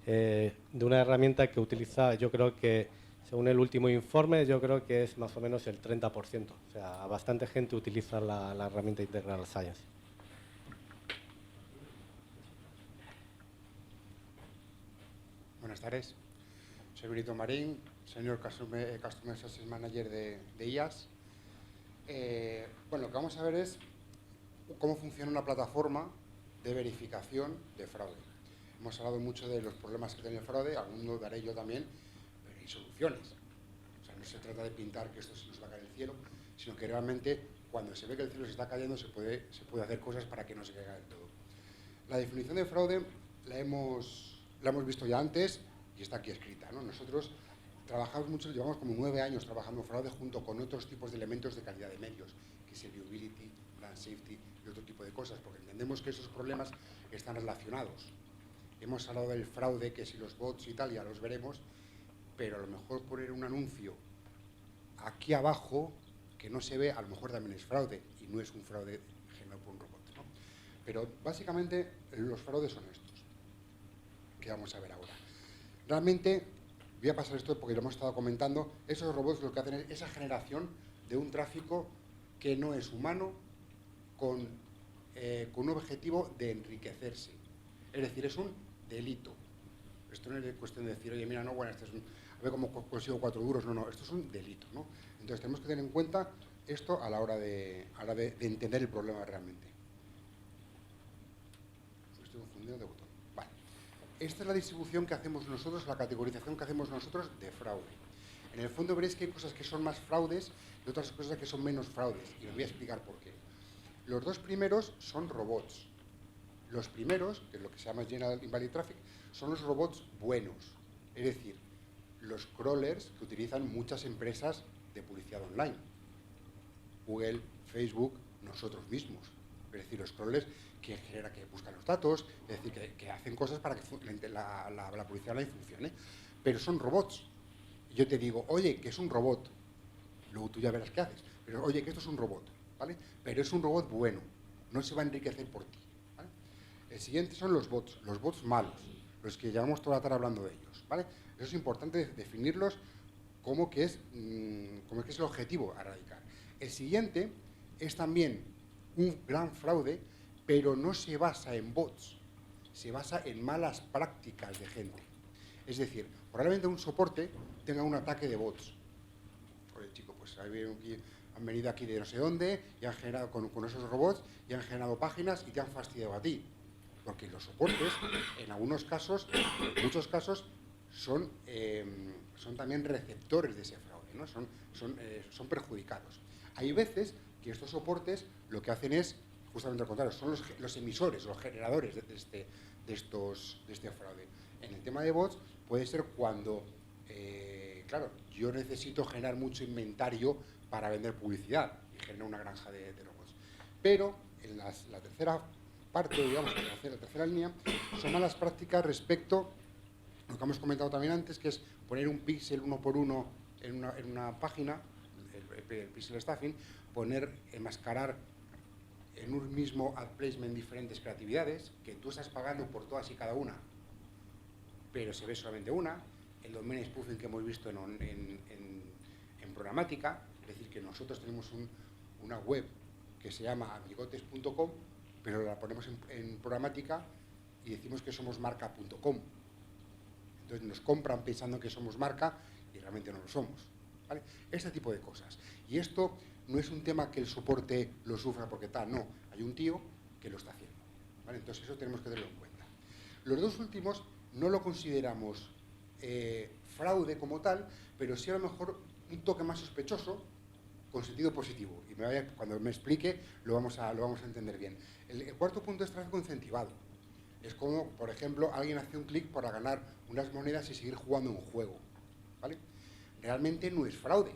de una herramienta que utiliza, yo creo que, según el último informe, yo creo que es más o menos el 30%. O sea, bastante gente utiliza la herramienta Integral Science. Buenas tardes. Soy Benito Marín, Senior Customer Success Manager de IAS. Bueno, lo que vamos a ver es cómo funciona una plataforma de verificación de fraude. Hemos hablado mucho de los problemas que tiene el fraude, algunos daré yo también, pero hay soluciones. O sea, no se trata de pintar que esto se nos va a caer el cielo, sino que realmente cuando se ve que el cielo se está cayendo se puede hacer cosas para que no se caiga del todo. La definición de fraude la hemos visto ya antes y está aquí escrita, ¿no? Nosotros trabajamos mucho, llevamos como 9 años trabajando fraude junto con otros tipos de elementos de calidad de medios, que es el viewability, brand safety y otro tipo de cosas, porque entendemos que esos problemas están relacionados. Hemos hablado del fraude, que si los bots y tal, ya los veremos, pero a lo mejor poner un anuncio aquí abajo que no se ve, a lo mejor también es fraude, y no es un fraude generado por un robot, ¿no? Pero básicamente los fraudes son estos, que vamos a ver ahora. Realmente, voy a pasar esto porque lo hemos estado comentando, esos robots lo que hacen es esa generación de un tráfico que no es humano con un objetivo de enriquecerse. Es decir, es un delito. Esto no es cuestión de decir, oye, mira, no, bueno, a ver cómo consigo 4 duros. No, esto es un delito, ¿no? Entonces tenemos que tener en cuenta esto a la hora de entender el problema realmente. Me estoy confundiendo de botón. Vale. Esta es la distribución que hacemos nosotros, la categorización que hacemos nosotros de fraude. En el fondo veréis que hay cosas que son más fraudes y otras cosas que son menos fraudes. Y os voy a explicar por qué. Los dos primeros son robots. Los primeros, que es lo que se llama General Invalid Traffic, son los robots buenos. Es decir, los crawlers que utilizan muchas empresas de publicidad online. Google, Facebook, nosotros mismos. Es decir, los crawlers que buscan los datos, es decir, que hacen cosas para que la publicidad online funcione. Pero son robots. Yo te digo, oye, que es un robot. Luego tú ya verás qué haces. Pero oye, que esto es un robot, ¿vale? Pero es un robot bueno. No se va a enriquecer por ti. El siguiente son los bots malos, los que llevamos toda la tarde hablando de ellos, ¿vale? Eso es importante definirlos como que es el objetivo a erradicar. El siguiente es también un gran fraude, pero no se basa en bots, se basa en malas prácticas de gente. Es decir, probablemente un soporte tenga un ataque de bots. Oye, chico, pues han venido aquí de no sé dónde y han generado con esos robots y han generado páginas y te han fastidiado a ti. Porque los soportes, en algunos casos, en muchos casos, son también receptores de ese fraude, ¿no? Son perjudicados. Hay veces que estos soportes lo que hacen es justamente al contrario, son los emisores, los generadores de este fraude. En el tema de bots puede ser cuando, claro, yo necesito generar mucho inventario para vender publicidad y generar una granja de robots. Pero en la tercera parte, digamos, la tercera línea, son malas prácticas respecto a lo que hemos comentado también antes, que es poner un píxel 1x1 en una página, el pixel stuffing, enmascarar en un mismo ad placement diferentes creatividades, que tú estás pagando por todas y cada una, pero se ve solamente una, el domain spoofing que hemos visto en programática, es decir, que nosotros tenemos una web que se llama amigotes.com, pero la ponemos en programática y decimos que somos marca.com. Entonces nos compran pensando que somos marca y realmente no lo somos, ¿vale? Este tipo de cosas. Y esto no es un tema que el soporte lo sufra porque tal, no. Hay un tío que lo está haciendo, ¿vale? Entonces eso tenemos que tenerlo en cuenta. Los dos últimos no lo consideramos fraude como tal, pero sí a lo mejor un toque más sospechoso con sentido positivo. Y cuando me explique lo vamos a entender bien. El cuarto punto es tráfico incentivado. Es como, por ejemplo, alguien hace un clic para ganar unas monedas y seguir jugando un juego, ¿vale? Realmente no es fraude,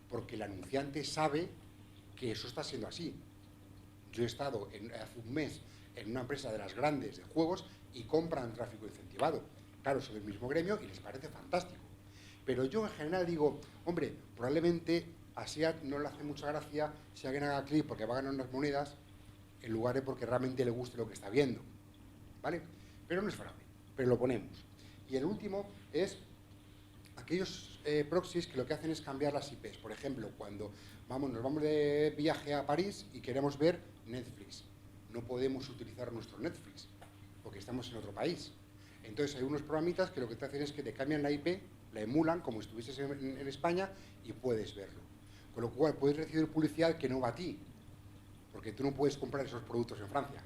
porque el anunciante sabe que eso está siendo así. Yo he estado hace un mes en una empresa de las grandes de juegos y compran tráfico incentivado. Claro, son del mismo gremio y les parece fantástico. Pero yo en general digo, hombre, probablemente a SEAT no le hace mucha gracia si alguien haga clic porque va a ganar unas monedas en lugar de porque realmente le guste lo que está viendo, ¿vale? Pero no es fraude, pero lo ponemos. Y el último es aquellos proxies que lo que hacen es cambiar las IPs. Por ejemplo, cuando nos vamos de viaje a París y queremos ver Netflix. No podemos utilizar nuestro Netflix porque estamos en otro país. Entonces hay unos programitas que lo que te hacen es que te cambian la IP, la emulan como si estuvieses en España y puedes verlo. Con lo cual puedes recibir publicidad que no va a ti, porque tú no puedes comprar esos productos en Francia,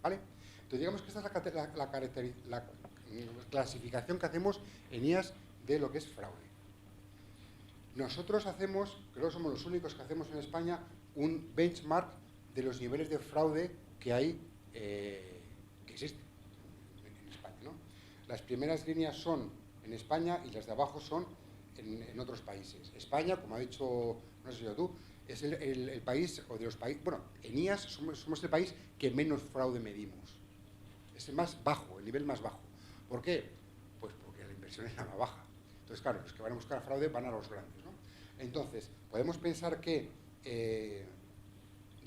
¿vale? Entonces digamos que esta es la clasificación que hacemos en IAS de lo que es fraude. Nosotros creo que somos los únicos que hacemos en España un benchmark de los niveles de fraude que hay, que existen en España, ¿no? Las primeras líneas son en España y las de abajo son en otros países. España, como ha dicho, no sé si tú, es el país, o de los países, bueno, en IAS somos el país que menos fraude medimos. Es el más bajo, el nivel más bajo. ¿Por qué? Pues porque la inversión es la más baja. Entonces, claro, los que van a buscar fraude van a los grandes, ¿no? Entonces, podemos pensar que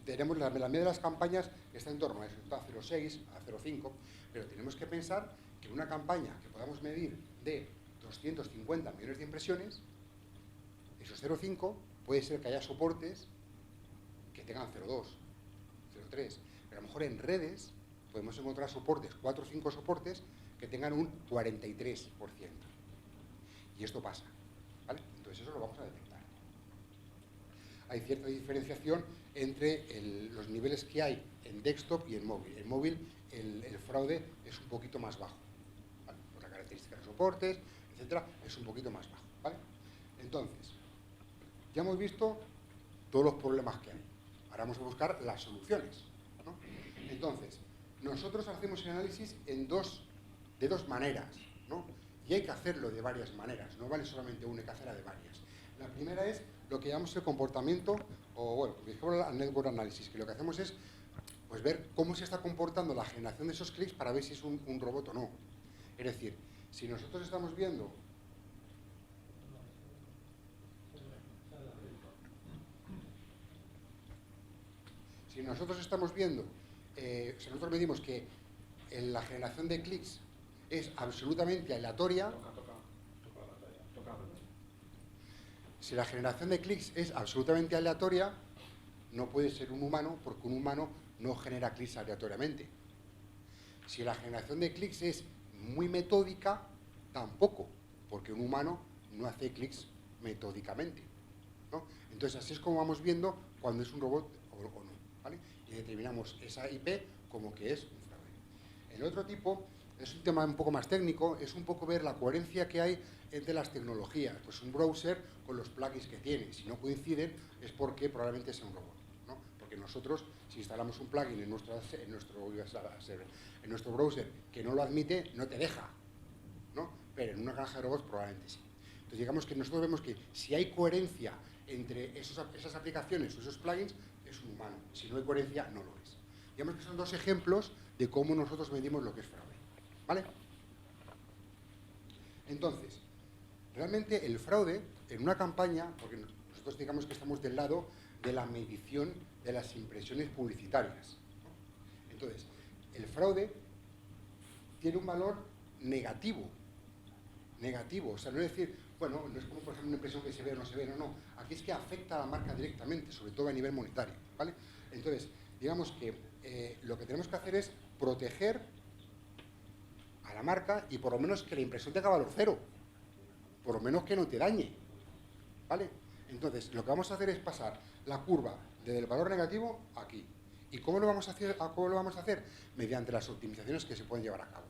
tenemos la media de las campañas que está en torno a 0,6, a 0,5, pero tenemos que pensar que una campaña que podamos medir de 250 millones de impresiones, esos 0,5 puede ser que haya soportes que tengan 0,2, 0,3, pero a lo mejor en redes podemos encontrar soportes, 4 o 5 soportes que tengan un 43%. Y esto pasa, ¿vale? Entonces eso lo vamos a detectar. Hay cierta diferenciación entre los niveles que hay en desktop y en móvil. En móvil el fraude es un poquito más bajo, ¿vale? Por la característica de soportes, etcétera, es un poquito más bajo, ¿vale? Entonces, ya hemos visto todos los problemas que hay. Ahora vamos a buscar las soluciones, ¿no? Entonces, nosotros hacemos el análisis de dos maneras, ¿no? Y hay que hacerlo de varias maneras, no vale solamente una, hay que hacerla de varias. La primera es lo que llamamos el comportamiento, o bueno, dijimos el network analysis, que lo que hacemos es pues ver cómo se está comportando la generación de esos clics para ver si es un robot o no. Es decir, si nosotros estamos viendo si nosotros medimos que la generación de clics es absolutamente aleatoria, Si la generación de clics es absolutamente aleatoria, no puede ser un humano, porque un humano no genera clics aleatoriamente. Si la generación de clics es muy metódica, tampoco, porque un humano no hace clics metódicamente, ¿no? Entonces, así es como vamos viendo cuando es un robot o no, ¿vale? Y determinamos esa IP como que es un fraude. El otro tipo es un tema un poco más técnico, es un poco ver la coherencia que hay entre las tecnologías. Pues un browser con los plugins que tiene, si no coinciden es porque probablemente sea un robot, ¿no? Porque nosotros, si instalamos un plugin en nuestro browser que no lo admite, no te deja, ¿no? Pero en una granja de robots probablemente sí. Entonces digamos que nosotros vemos que si hay coherencia entre esas aplicaciones o esos plugins, es un humano. Si no hay coherencia, no lo es. Digamos que son dos ejemplos de cómo nosotros medimos lo que es fraude, ¿vale? Entonces, realmente el fraude en una campaña, porque nosotros digamos que estamos del lado de la medición de las impresiones publicitarias, ¿no? Entonces, el fraude tiene un valor negativo, o sea, no es decir, bueno, no es como por ejemplo una impresión que se ve o no se ve, no, aquí es que afecta a la marca directamente, sobre todo a nivel monetario, ¿vale? Entonces, digamos que lo que tenemos que hacer es proteger a la marca y por lo menos que la impresión tenga valor cero, por lo menos que no te dañe, ¿vale? Entonces, lo que vamos a hacer es pasar la curva desde el valor negativo aquí. ¿Y cómo lo vamos a hacer? Mediante las optimizaciones que se pueden llevar a cabo.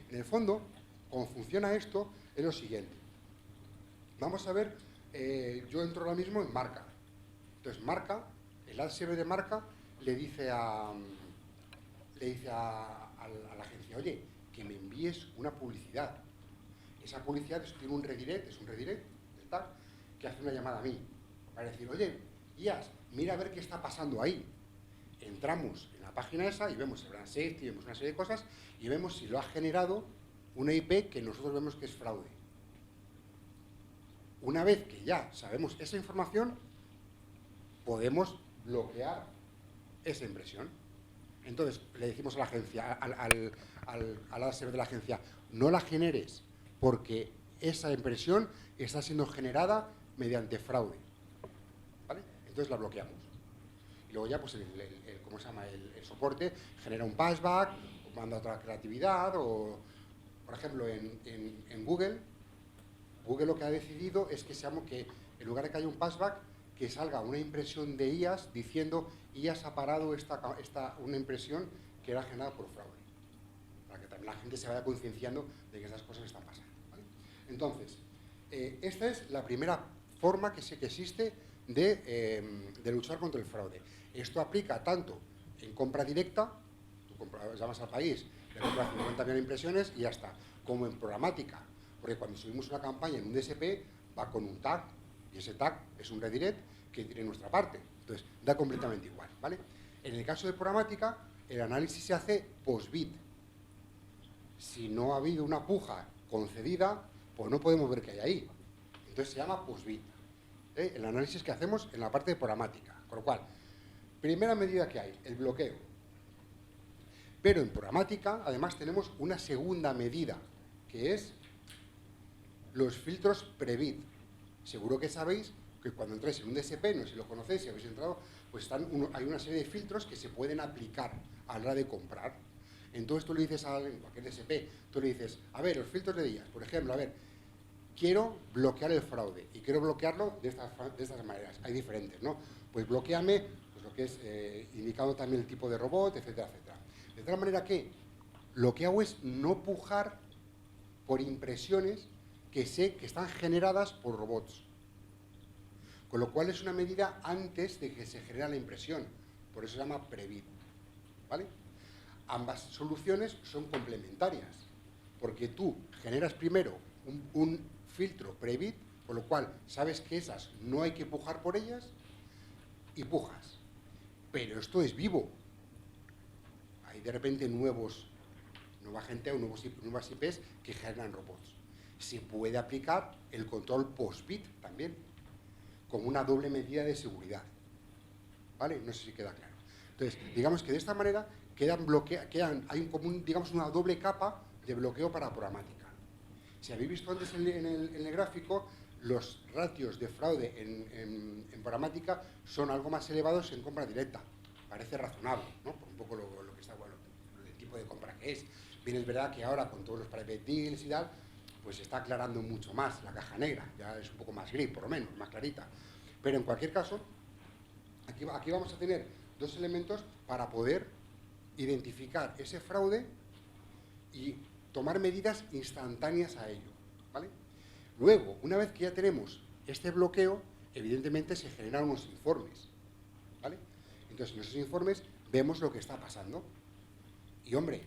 En el fondo, cómo funciona esto es lo siguiente. Vamos a ver, yo entro ahora mismo en marca. Entonces, marca, el ad server de marca le dice a la agencia, oye, que me envíes una publicidad. Esa publicidad tiene un redirect, es un redirect del tag, que hace una llamada a mí, para decir, oye, IAS, mira a ver qué está pasando ahí. Entramos en la página esa y vemos el brand safety, vemos una serie de cosas, y vemos si lo ha generado una IP que nosotros vemos que es fraude. Una vez que ya sabemos esa información, podemos bloquear esa impresión. Entonces, le decimos a la agencia, al server de la agencia, no la generes, porque esa impresión está siendo generada mediante fraude, ¿vale? Entonces la bloqueamos. Y luego ya, pues, ¿cómo se llama? El soporte genera un passback, o manda otra creatividad, o, por ejemplo, en Google lo que ha decidido es que en lugar de que haya un passback, que salga una impresión de IAS diciendo IAS ha parado una impresión que era generada por fraude, para que también la gente se vaya concienciando de que esas cosas están pasando, ¿vale? Entonces, esta es la primera forma que existe de luchar contra el fraude. Esto aplica tanto en compra directa, tú llamas al país, le compras 50.000 impresiones y ya está, como en programática, porque cuando subimos una campaña en un DSP va con un tag, y ese tag es un redirect que tiene nuestra parte. Entonces, da completamente igual, ¿vale? En el caso de programática, el análisis se hace post-bid. Si no ha habido una puja concedida, pues no podemos ver qué hay ahí. Entonces, se llama post-bid, el análisis que hacemos en la parte de programática. Con lo cual, primera medida que hay, el bloqueo. Pero en programática, además, tenemos una segunda medida, que es los filtros pre-bid. Seguro que sabéis que cuando entráis en un DSP, no sé si lo conocéis, si habéis entrado, pues hay una serie de filtros que se pueden aplicar a la hora de comprar. Entonces tú le dices a alguien, cualquier DSP, tú le dices, a ver, los filtros de IAS, por ejemplo, a ver, quiero bloquear el fraude y quiero bloquearlo de estas maneras. Hay diferentes, ¿no? Pues bloqueame pues lo que es indicando también el tipo de robot, etcétera, etcétera. De tal manera que lo que hago es no pujar por impresiones que sé que están generadas por robots. Con lo cual es una medida antes de que se genere la impresión. Por eso se llama pre-bid, ¿vale? Ambas soluciones son complementarias, porque tú generas primero un filtro pre-bid, con lo cual sabes que esas no hay que pujar por ellas y pujas. Pero esto es vivo. Hay de repente nueva gente o nuevas IPs que generan robots. Se puede aplicar el control post-bid también, como una doble medida de seguridad, ¿vale? No sé si queda claro. Entonces, digamos que de esta manera hay digamos, una doble capa de bloqueo para programática. Si habéis visto antes en el gráfico, los ratios de fraude en programática son algo más elevados en compra directa. Parece razonable, ¿no? Por un poco lo que está, bueno, el tipo de compra que es. Bien, es verdad que ahora con todos los private deals y tal, pues se está aclarando mucho más la caja negra, ya es un poco más gris, por lo menos, más clarita. Pero en cualquier caso, aquí vamos a tener dos elementos para poder identificar ese fraude y tomar medidas instantáneas a ello, ¿vale? Luego, una vez que ya tenemos este bloqueo, evidentemente se generan unos informes, ¿vale? Entonces, en esos informes vemos lo que está pasando. Y, hombre,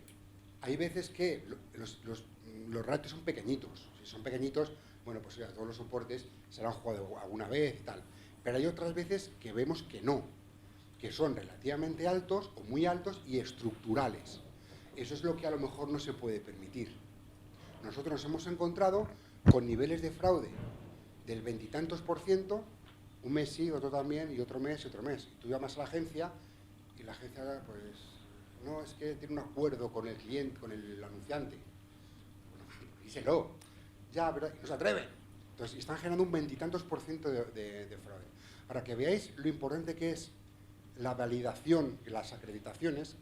hay veces que los ratios son pequeñitos. Si son pequeñitos, bueno, pues ya todos los soportes se lo han jugado alguna vez y tal. Pero hay otras veces que vemos que no, que son relativamente altos o muy altos y estructurales. Eso es lo que a lo mejor no se puede permitir. Nosotros nos hemos encontrado con niveles de fraude del veintitantos %, un mes sí, otro también, y otro mes y otro mes. Y tú llamas a la agencia y la agencia, pues, no, es que tiene un acuerdo con el cliente, con el anunciante. Bueno, díselo. Ya, pero no se atreven. Entonces, están generando un veintitantos % de fraude. Para que veáis lo importante que es la validación y las acreditaciones,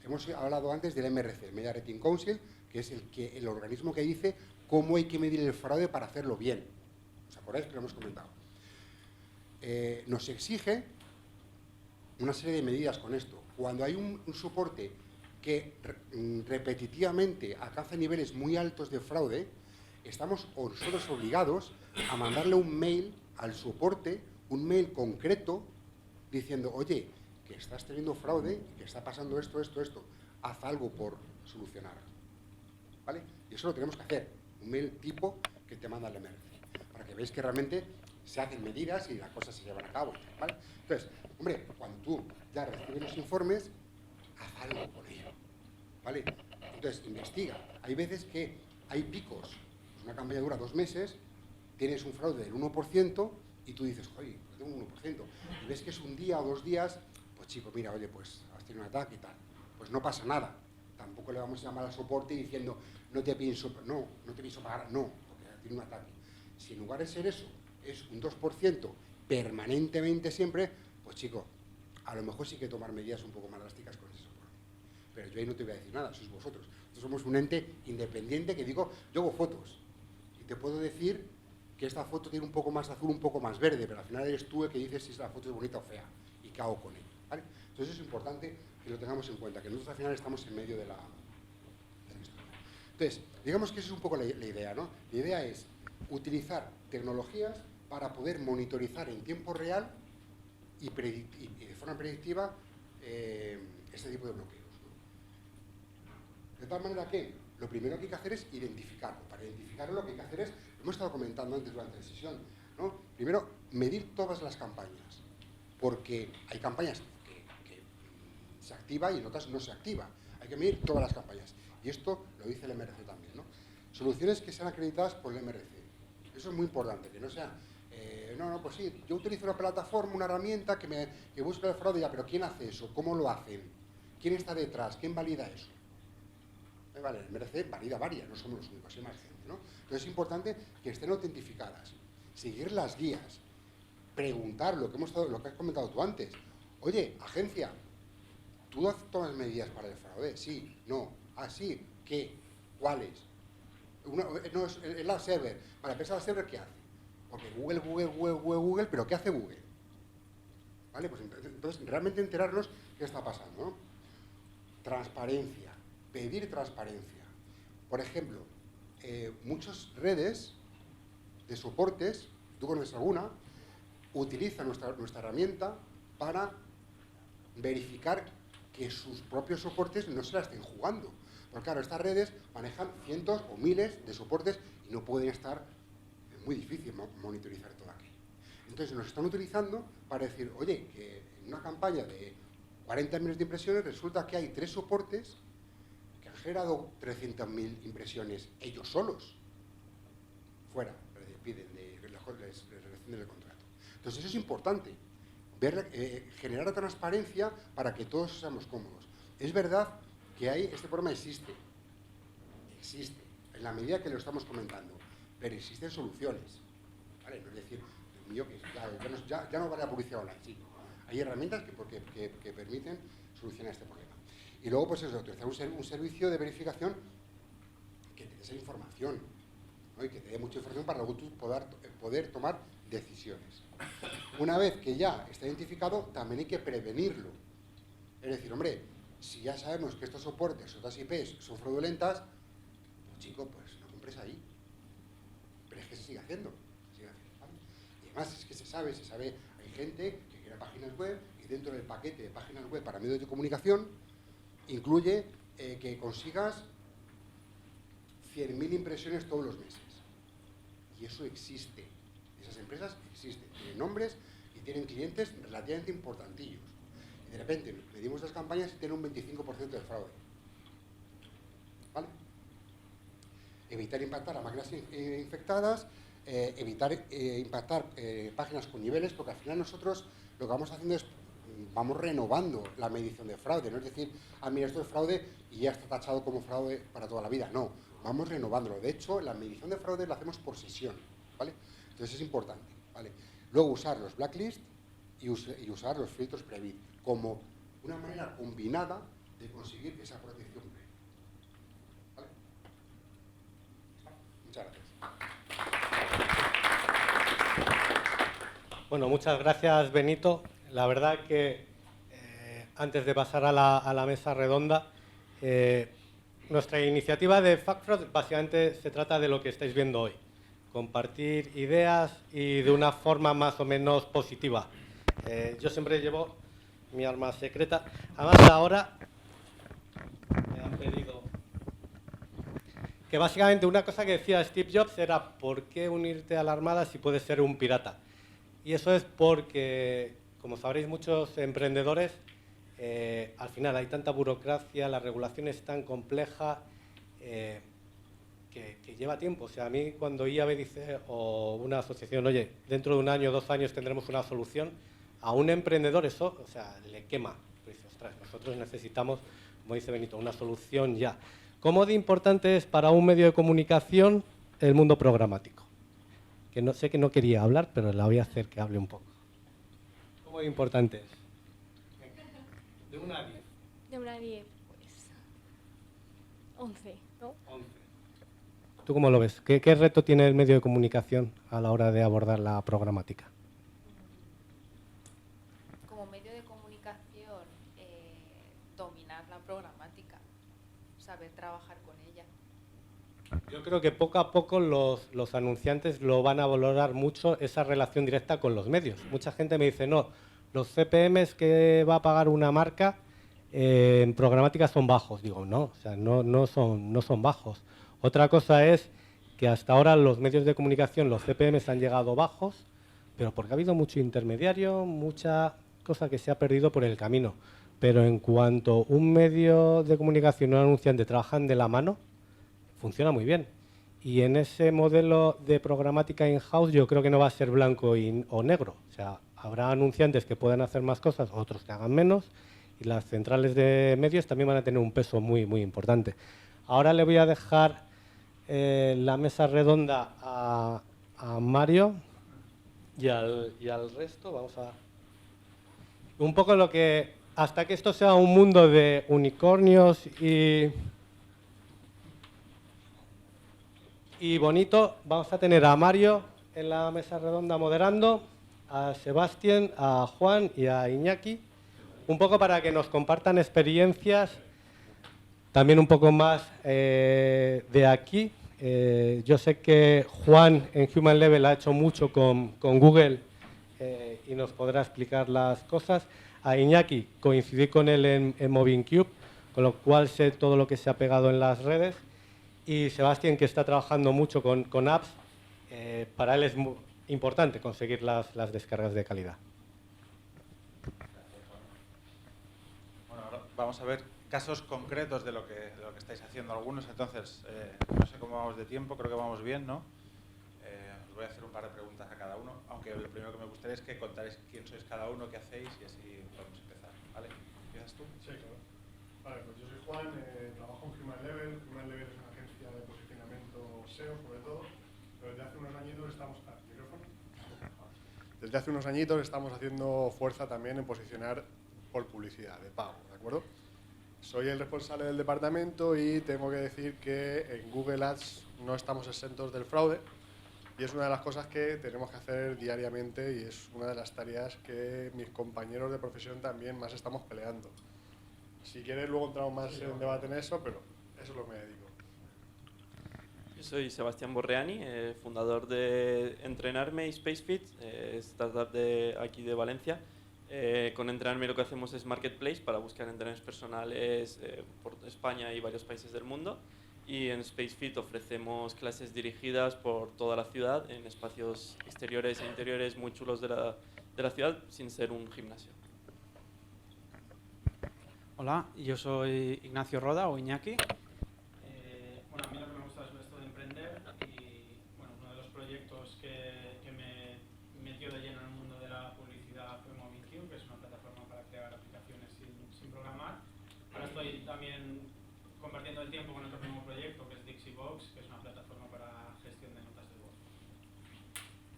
hemos hablado antes del MRC, Media Rating Council, que es el organismo que dice cómo hay que medir el fraude para hacerlo bien. ¿Os acordáis que lo hemos comentado? Nos exige una serie de medidas con esto. Cuando hay un soporte que repetitivamente alcanza niveles muy altos de fraude, estamos nosotros obligados a mandarle un mail al soporte, un mail concreto, diciendo, oye, que estás teniendo fraude, que está pasando esto, haz algo por solucionar. ¿Vale? Y eso lo tenemos que hacer. Un mail tipo que te manda el MRC, para que veáis que realmente se hacen medidas y las cosas se llevan a cabo. ¿Vale? Entonces, hombre, cuando tú ya recibes los informes, haz algo con ello. ¿Vale? Entonces, investiga. Hay veces que hay picos. Pues una campaña dura 2 meses, tienes un fraude del 1% y tú dices, oye, tengo un 1%. Y ves que es un día o 2 días, pues chico, mira, oye, pues has tenido un ataque y tal. Pues no pasa nada. Tampoco le vamos a llamar al soporte diciendo, no te pienso pagar, no, porque tiene un ataque. Si en lugar de ser eso, es un 2% permanentemente siempre, pues chico, a lo mejor sí que tomar medidas un poco más drásticas con ese soporte. Pero yo ahí no te voy a decir nada, sois vosotros. Nosotros somos un ente independiente que digo, yo hago fotos y te puedo decir que esta foto tiene un poco más azul, un poco más verde, pero al final eres tú el que dices si la foto es bonita o fea y qué hago con ella, ¿vale? Entonces es importante que lo tengamos en cuenta, que nosotros al final estamos en medio de la historia. Entonces, digamos que esa es un poco la idea, ¿no? La idea es utilizar tecnologías para poder monitorizar en tiempo real y de forma predictiva este tipo de bloqueos, ¿no? De tal manera que lo primero que hay que hacer es identificarlo. Para identificarlo lo que hay que hacer es, lo hemos estado comentando antes durante la sesión, ¿no? Primero, medir todas las campañas, porque hay campañas que se activa y en otras no se activa. Hay que medir todas las campañas. Y esto lo dice el MRC también, ¿no? Soluciones que sean acreditadas por el MRC. Eso es muy importante, que no sea, pues sí, yo utilizo una plataforma, una herramienta que busca el fraude, ya, pero ¿quién hace eso? ¿Cómo lo hacen? ¿Quién está detrás? ¿Quién valida eso? Vale, el MRC valida varias, no somos los únicos, hay más gente, ¿no? Entonces es importante que estén autentificadas, seguir las guías, preguntar lo que has comentado tú antes. Oye, agencia, ¿tú tomas medidas para el fraude? Sí, no, sí, ¿qué? ¿Cuáles? No, es el ad server. Vale, empieza el ad server, ¿qué hace? Porque Google, ¿pero qué hace Google? ¿Vale? Pues entonces realmente enterarnos qué está pasando, ¿no? Transparencia, pedir transparencia. Por ejemplo, muchas redes de soportes, tú conoces alguna, utilizan nuestra herramienta para verificar que sus propios soportes no se la estén jugando. Porque claro, estas redes manejan cientos o miles de soportes y no pueden estar, es muy difícil monitorizar todo aquí. Entonces nos están utilizando para decir, oye, que en una campaña de 40 millones de impresiones resulta que hay 3 soportes que han generado 300.000 impresiones ellos solos. Fuera, les despiden, les rescinden el contrato. Entonces eso es importante, generar transparencia para que todos seamos cómodos. Es verdad que este problema existe, en la medida que lo estamos comentando, pero existen soluciones, ¿vale? No es decir, Dios mío, que ya no vale la publicidad online, sí. Hay herramientas que permiten solucionar este problema. Y luego, pues eso, utilizar un servicio de verificación que te dé esa información, ¿no? Y que te dé mucha información para luego tú poder tomar decisiones. Una vez que ya está identificado, también hay que prevenirlo. Es decir, hombre, si ya sabemos que estos soportes o estas IPs son fraudulentas, pues chico, pues no compres ahí. Pero es que se sigue haciendo. ¿Vale? Y además es que se sabe, hay gente que crea páginas web y dentro del paquete de páginas web para medios de comunicación incluye que consigas 100.000 impresiones todos los meses. Y eso existe. Esas empresas existen, tienen nombres y tienen clientes relativamente importantillos. Y de repente medimos las campañas y tienen un 25% de fraude. ¿Vale? Evitar impactar a máquinas infectadas, evitar impactar páginas con niveles, porque al final nosotros lo que vamos haciendo es vamos renovando la medición de fraude. No es decir, mira, esto es fraude y ya está tachado como fraude para toda la vida. No, vamos renovándolo. De hecho, la medición de fraude la hacemos por sesión, ¿vale? Entonces es importante, ¿vale? Luego usar los blacklist y usar los filtros Previt como una manera combinada de conseguir esa protección previa. ¿Vale? Muchas gracias. Bueno, muchas gracias, Benito. La verdad que antes de pasar a la mesa redonda, nuestra iniciativa de FactFraud básicamente se trata de lo que estáis viendo hoy. Compartir ideas y de una forma más o menos positiva. Yo siempre llevo mi arma secreta. Además, ahora me han pedido que básicamente una cosa que decía Steve Jobs era ¿por qué unirte a la Armada si puedes ser un pirata? Y eso es porque, como sabréis muchos emprendedores, al final hay tanta burocracia, la regulación es tan compleja que lleva tiempo. O sea, a mí cuando IAB dice, o una asociación, oye, dentro de 1 año, 2 años tendremos una solución, a un emprendedor eso, o sea, le quema. Pues dice, ostras, nosotros necesitamos, como dice Benito, una solución ya. ¿Cómo de importante es para un medio de comunicación el mundo programático? Que no sé que no quería hablar, pero la voy a hacer que hable un poco. ¿Cómo de importante es? De 1 a 10. De 1 a 10, pues 11, ¿no? 11. ¿Tú cómo lo ves? ¿Qué reto tiene el medio de comunicación a la hora de abordar la programática? Como medio de comunicación, dominar la programática, saber trabajar con ella. Yo creo que poco a poco los anunciantes lo van a valorar mucho, esa relación directa con los medios. Mucha gente me dice, no, los CPMs que va a pagar una marca en programática son bajos. Digo, no, o sea, no son bajos. Otra cosa es que hasta ahora los medios de comunicación, los CPMs han llegado bajos, pero porque ha habido mucho intermediario, mucha cosa que se ha perdido por el camino. Pero en cuanto un medio de comunicación y un anunciante trabajan de la mano, funciona muy bien. Y en ese modelo de programática in-house yo creo que no va a ser blanco o negro. O sea, habrá anunciantes que puedan hacer más cosas, otros que hagan menos, y las centrales de medios también van a tener un peso muy, muy importante. Ahora le voy a dejar la mesa redonda a Mario y al resto. Vamos a... Un poco lo que... Hasta que esto sea un mundo de unicornios y bonito, vamos a tener a Mario en la mesa redonda moderando, a Sebastián, a Juan y a Iñaki, un poco para que nos compartan experiencias, también un poco más de aquí. Yo sé que Juan en Human Level ha hecho mucho con Google y nos podrá explicar las cosas. A Iñaki coincidí con él en MovingCube, con lo cual sé todo lo que se ha pegado en las redes. Y Sebastián, que está trabajando mucho con apps, para él es muy importante conseguir las descargas de calidad. Bueno, ahora vamos a ver casos concretos de lo que estáis haciendo algunos. Entonces, no sé cómo vamos de tiempo, creo que vamos bien, ¿no? Os voy a hacer un par de preguntas a cada uno, aunque lo primero que me gustaría es que contarais quién sois cada uno, qué hacéis y así podemos empezar. ¿Vale? ¿Empiezas tú? Sí, claro. Vale, pues yo soy Juan, trabajo en Human Level. Human Level es una agencia de posicionamiento SEO, sobre todo, pero desde hace unos añitos estamos... ¿Micrófono? desde hace unos añitos estamos haciendo fuerza también en posicionar por publicidad, de pago, ¿de acuerdo? Soy el responsable del departamento y tengo que decir que en Google Ads no estamos exentos del fraude y es una de las cosas que tenemos que hacer diariamente y es una de las tareas que mis compañeros de profesión también más estamos peleando. Si quieres luego entramos más en debate en eso, pero eso es lo que me dedico. Yo soy Sebastián Borreani, fundador de Entrenarme y SpaceFit, startup de aquí de Valencia. Con Entrenarme lo que hacemos es marketplace para buscar entrenadores personales por España y varios países del mundo. Y en SpaceFit ofrecemos clases dirigidas por toda la ciudad en espacios exteriores e interiores muy chulos de la ciudad sin ser un gimnasio. Hola, yo soy Ignacio Roda o Iñaki. Bueno, a mí lo que me gusta es esto de emprender y bueno, uno de los proyectos que me metió de lleno en el mundo de la publicidad fue MobileQ, que es una plataforma para crear aplicaciones sin programar. Ahora estoy también compartiendo el tiempo con otro nuevo proyecto que es Dixiebox, que es una plataforma para gestión de notas de voz.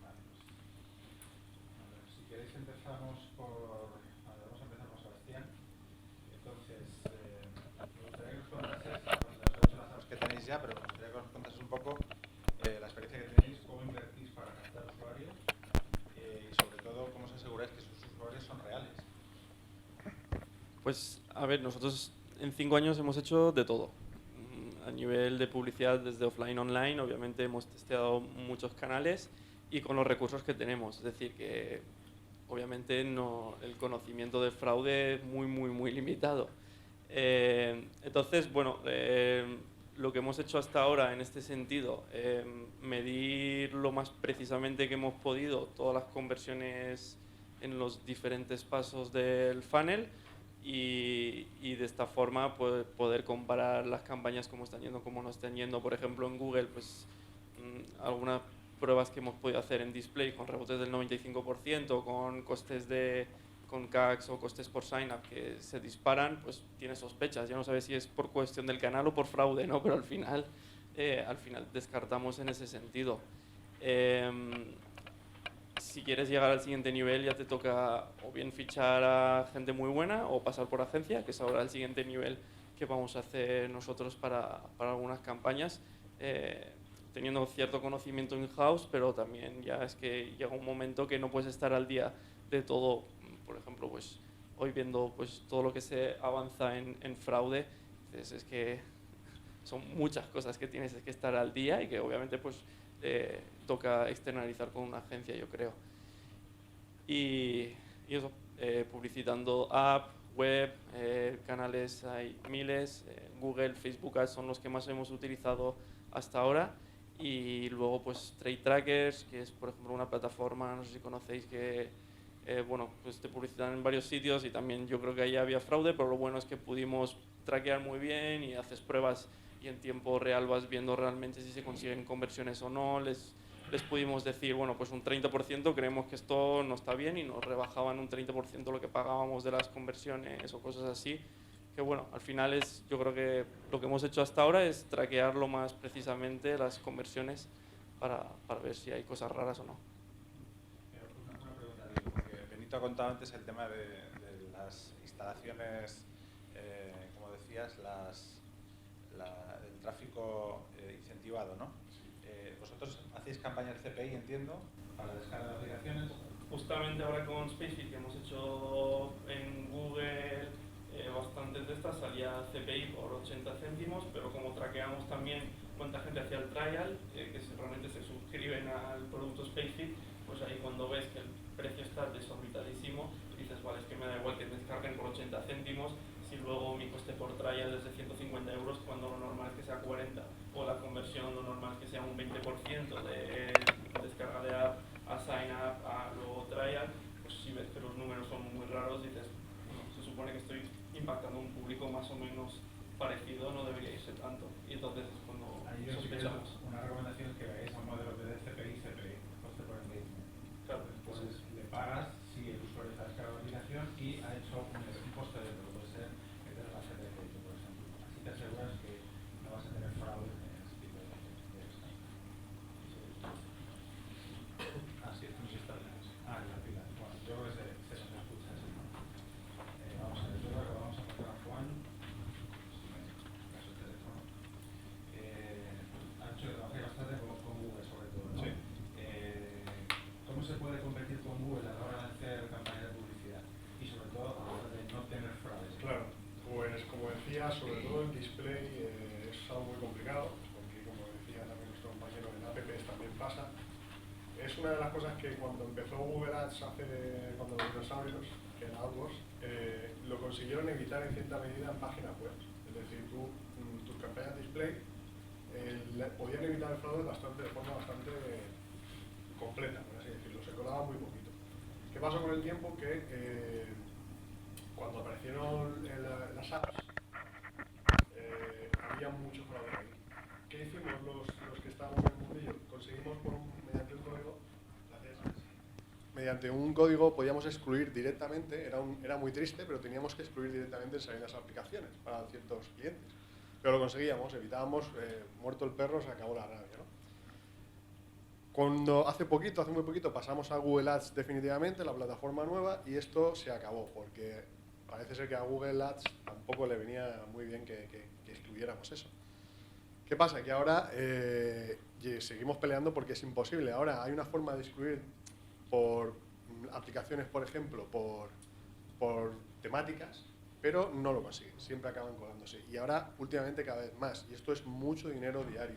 Vale, pues, si queréis empezamos por... vamos a empezar con Sebastián. Entonces, me gustaría que nos contases, las que tenéis ya, pero me gustaría que nos contases un poco la experiencia que tenéis, cómo invertís para captar usuarios y sobre todo cómo os aseguráis que sus usuarios son reales. Pues, a ver, nosotros en 5 años hemos hecho de todo. A nivel de publicidad, desde offline, online, obviamente hemos testeado muchos canales y con los recursos que tenemos. Es decir, que obviamente el conocimiento del fraude es muy limitado. Entonces, bueno, lo que hemos hecho hasta ahora en este sentido, medir lo más precisamente que hemos podido todas las conversiones en los diferentes pasos del funnel y de esta forma poder comparar las campañas cómo están yendo, cómo no están yendo. Por ejemplo, en Google, pues algunas pruebas que hemos podido hacer en display con rebotes del 95%, con costes con CACs o costes por sign-up que se disparan, pues tiene sospechas. Ya no sabes si es por cuestión del canal o por fraude, ¿no? Pero al final descartamos en ese sentido. Si quieres llegar al siguiente nivel ya te toca o bien fichar a gente muy buena o pasar por agencia, que es ahora el siguiente nivel que vamos a hacer nosotros para algunas campañas, teniendo cierto conocimiento in-house, pero también ya es que llega un momento que no puedes estar al día de todo. Por ejemplo, pues hoy viendo pues todo lo que se avanza en fraude, es que son muchas cosas que tienes que estar al día y que obviamente pues toca externalizar con una agencia, yo creo. Y eso, publicitando app, web, canales hay miles, Google, Facebook Ads son los que más hemos utilizado hasta ahora. Y luego pues Trade Trackers, que es por ejemplo una plataforma, no sé si conocéis, que bueno, pues te publicitan en varios sitios y también yo creo que ahí había fraude, pero lo bueno es que pudimos traquear muy bien y haces pruebas y en tiempo real vas viendo realmente si se consiguen conversiones o no. Les pudimos decir, bueno, pues un 30% creemos que esto no está bien y nos rebajaban un 30% lo que pagábamos de las conversiones o cosas así. Que bueno, al final yo creo que lo que hemos hecho hasta ahora es traquear lo más precisamente las conversiones para ver si hay cosas raras o no. Una pregunta, porque Benito ha contado antes el tema de las instalaciones, como decías, el tráfico incentivado, ¿no? Vosotros hacéis campañas CPI, entiendo, para descarga de aplicaciones. Justamente ahora con SpaceFit, que hemos hecho en Google bastantes de estas, salía CPI por 80 céntimos, pero como traqueamos también cuánta gente hacía el trial, que realmente se suscriben al producto SpaceFit, pues ahí cuando ves que el precio está desorbitadísimo, dices, vale, es que me da igual que descarguen por 80 céntimos, si luego mi coste por trial es de 150 euros cuando lo normal es que sea 40, o la conversión lo normal es que sea un 20% de descarga de app a sign up a luego trial, pues si ves que los números son muy raros, dices, bueno, se supone que estoy impactando a un público más o menos parecido, no debería irse tanto, y entonces es cuando sospechamos. Una recomendación es que veáis un modelo de CPI, coste por engagement. Claro, Entonces le pagas si el usuario está descargado la aplicación y ha hecho un coste de puede ser meter la tarjeta de crédito, por ejemplo. Así te aseguras que no vas a tener fraude en ese tipo de descargas. Ah, sí, esto no se está. Ah, la que cuando empezó Google Ads cuando los dinosaurios, que era AdWords, lo consiguieron evitar en cierta medida en páginas web. Es decir, tus campañas display podían evitar el fraude de forma bastante completa, por así decirlo, se colaba muy poquito. ¿Qué pasó con el tiempo? Que cuando aparecieron las apps, había mucho fraude ahí. ¿Qué hicimos los que estábamos en el mundillo? Conseguimos mediante un código podíamos excluir directamente, era muy triste, pero teníamos que excluir directamente en las aplicaciones para ciertos clientes. Pero lo conseguíamos, evitábamos, muerto el perro, se acabó la rabia, ¿no? Cuando hace muy poquito, pasamos a Google Ads definitivamente, la plataforma nueva, y esto se acabó, porque parece ser que a Google Ads tampoco le venía muy bien que excluyéramos eso. ¿Qué pasa? Que ahora seguimos peleando porque es imposible. Ahora hay una forma de excluir por aplicaciones, por ejemplo, por temáticas, pero no lo consiguen, siempre acaban colándose. Y ahora, últimamente, cada vez más. Y esto es mucho dinero diario.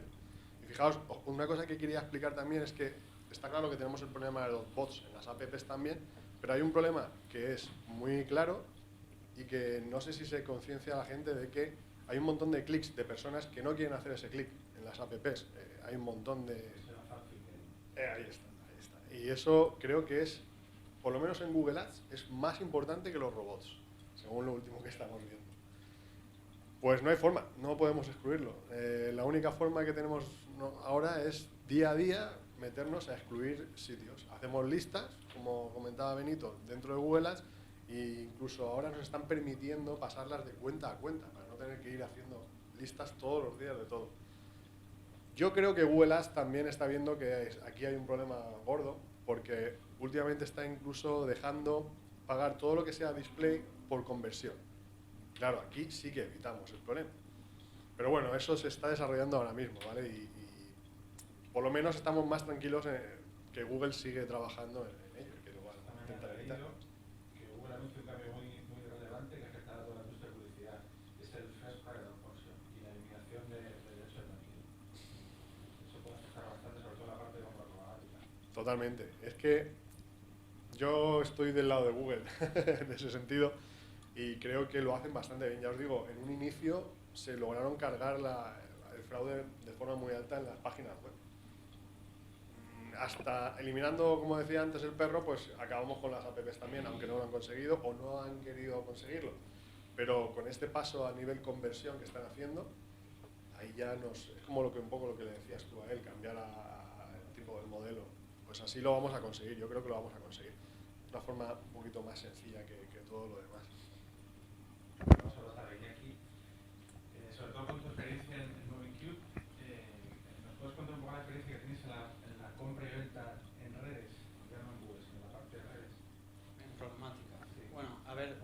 Y fijaos, una cosa que quería explicar también es que está claro que tenemos el problema de los bots en las apps también, pero hay un problema que es muy claro y que no sé si se conciencia a la gente de que hay un montón de clics de personas que no quieren hacer ese clic en las apps. Hay un montón de... ahí está. Y eso creo que es, por lo menos en Google Ads, es más importante que los robots, según lo último que estamos viendo. Pues no hay forma, no podemos excluirlo. La única forma que tenemos ahora es día a día meternos a excluir sitios. Hacemos listas, como comentaba Benito, dentro de Google Ads, e incluso ahora nos están permitiendo pasarlas de cuenta a cuenta, para no tener que ir haciendo listas todos los días de todo. Yo creo que Google Ads también está viendo que aquí hay un problema gordo, porque últimamente está incluso dejando pagar todo lo que sea display por conversión. Claro, aquí sí que evitamos el problema. Pero bueno, eso se está desarrollando ahora mismo, ¿vale? Y por lo menos estamos más tranquilos en que Google sigue trabajando en ello, que lo va a intentar evitar. Que Google anuncia un cambio muy relevante que afectará a toda la industria de publicidad, es el First Parallel Function y la eliminación de derechos de adquirido. Eso puede afectar bastante, sobre todo la parte de compra programática. Totalmente. Es que yo estoy del lado de Google en ese sentido y creo que lo hacen bastante bien. Ya os digo, en un inicio se lograron cargar el fraude de forma muy alta en las páginas web. Hasta eliminando, como decía antes, el perro, pues acabamos con las apps también, aunque no lo han conseguido o no han querido conseguirlo. Pero con este paso a nivel conversión que están haciendo, ahí ya es como un poco lo que le decías tú a él, cambiar el tipo del modelo. Pues así lo vamos a conseguir, yo creo que lo vamos a conseguir. De una forma un poquito más sencilla que todo lo demás. Vamos a hablar de Iñaki, sobre todo con tu experiencia en MovingCube. ¿Nos puedes contar un poco la experiencia que tienes en la compra y venta en redes? Ya no en Google, sino en la parte de redes. En programática. Sí. Bueno, a ver.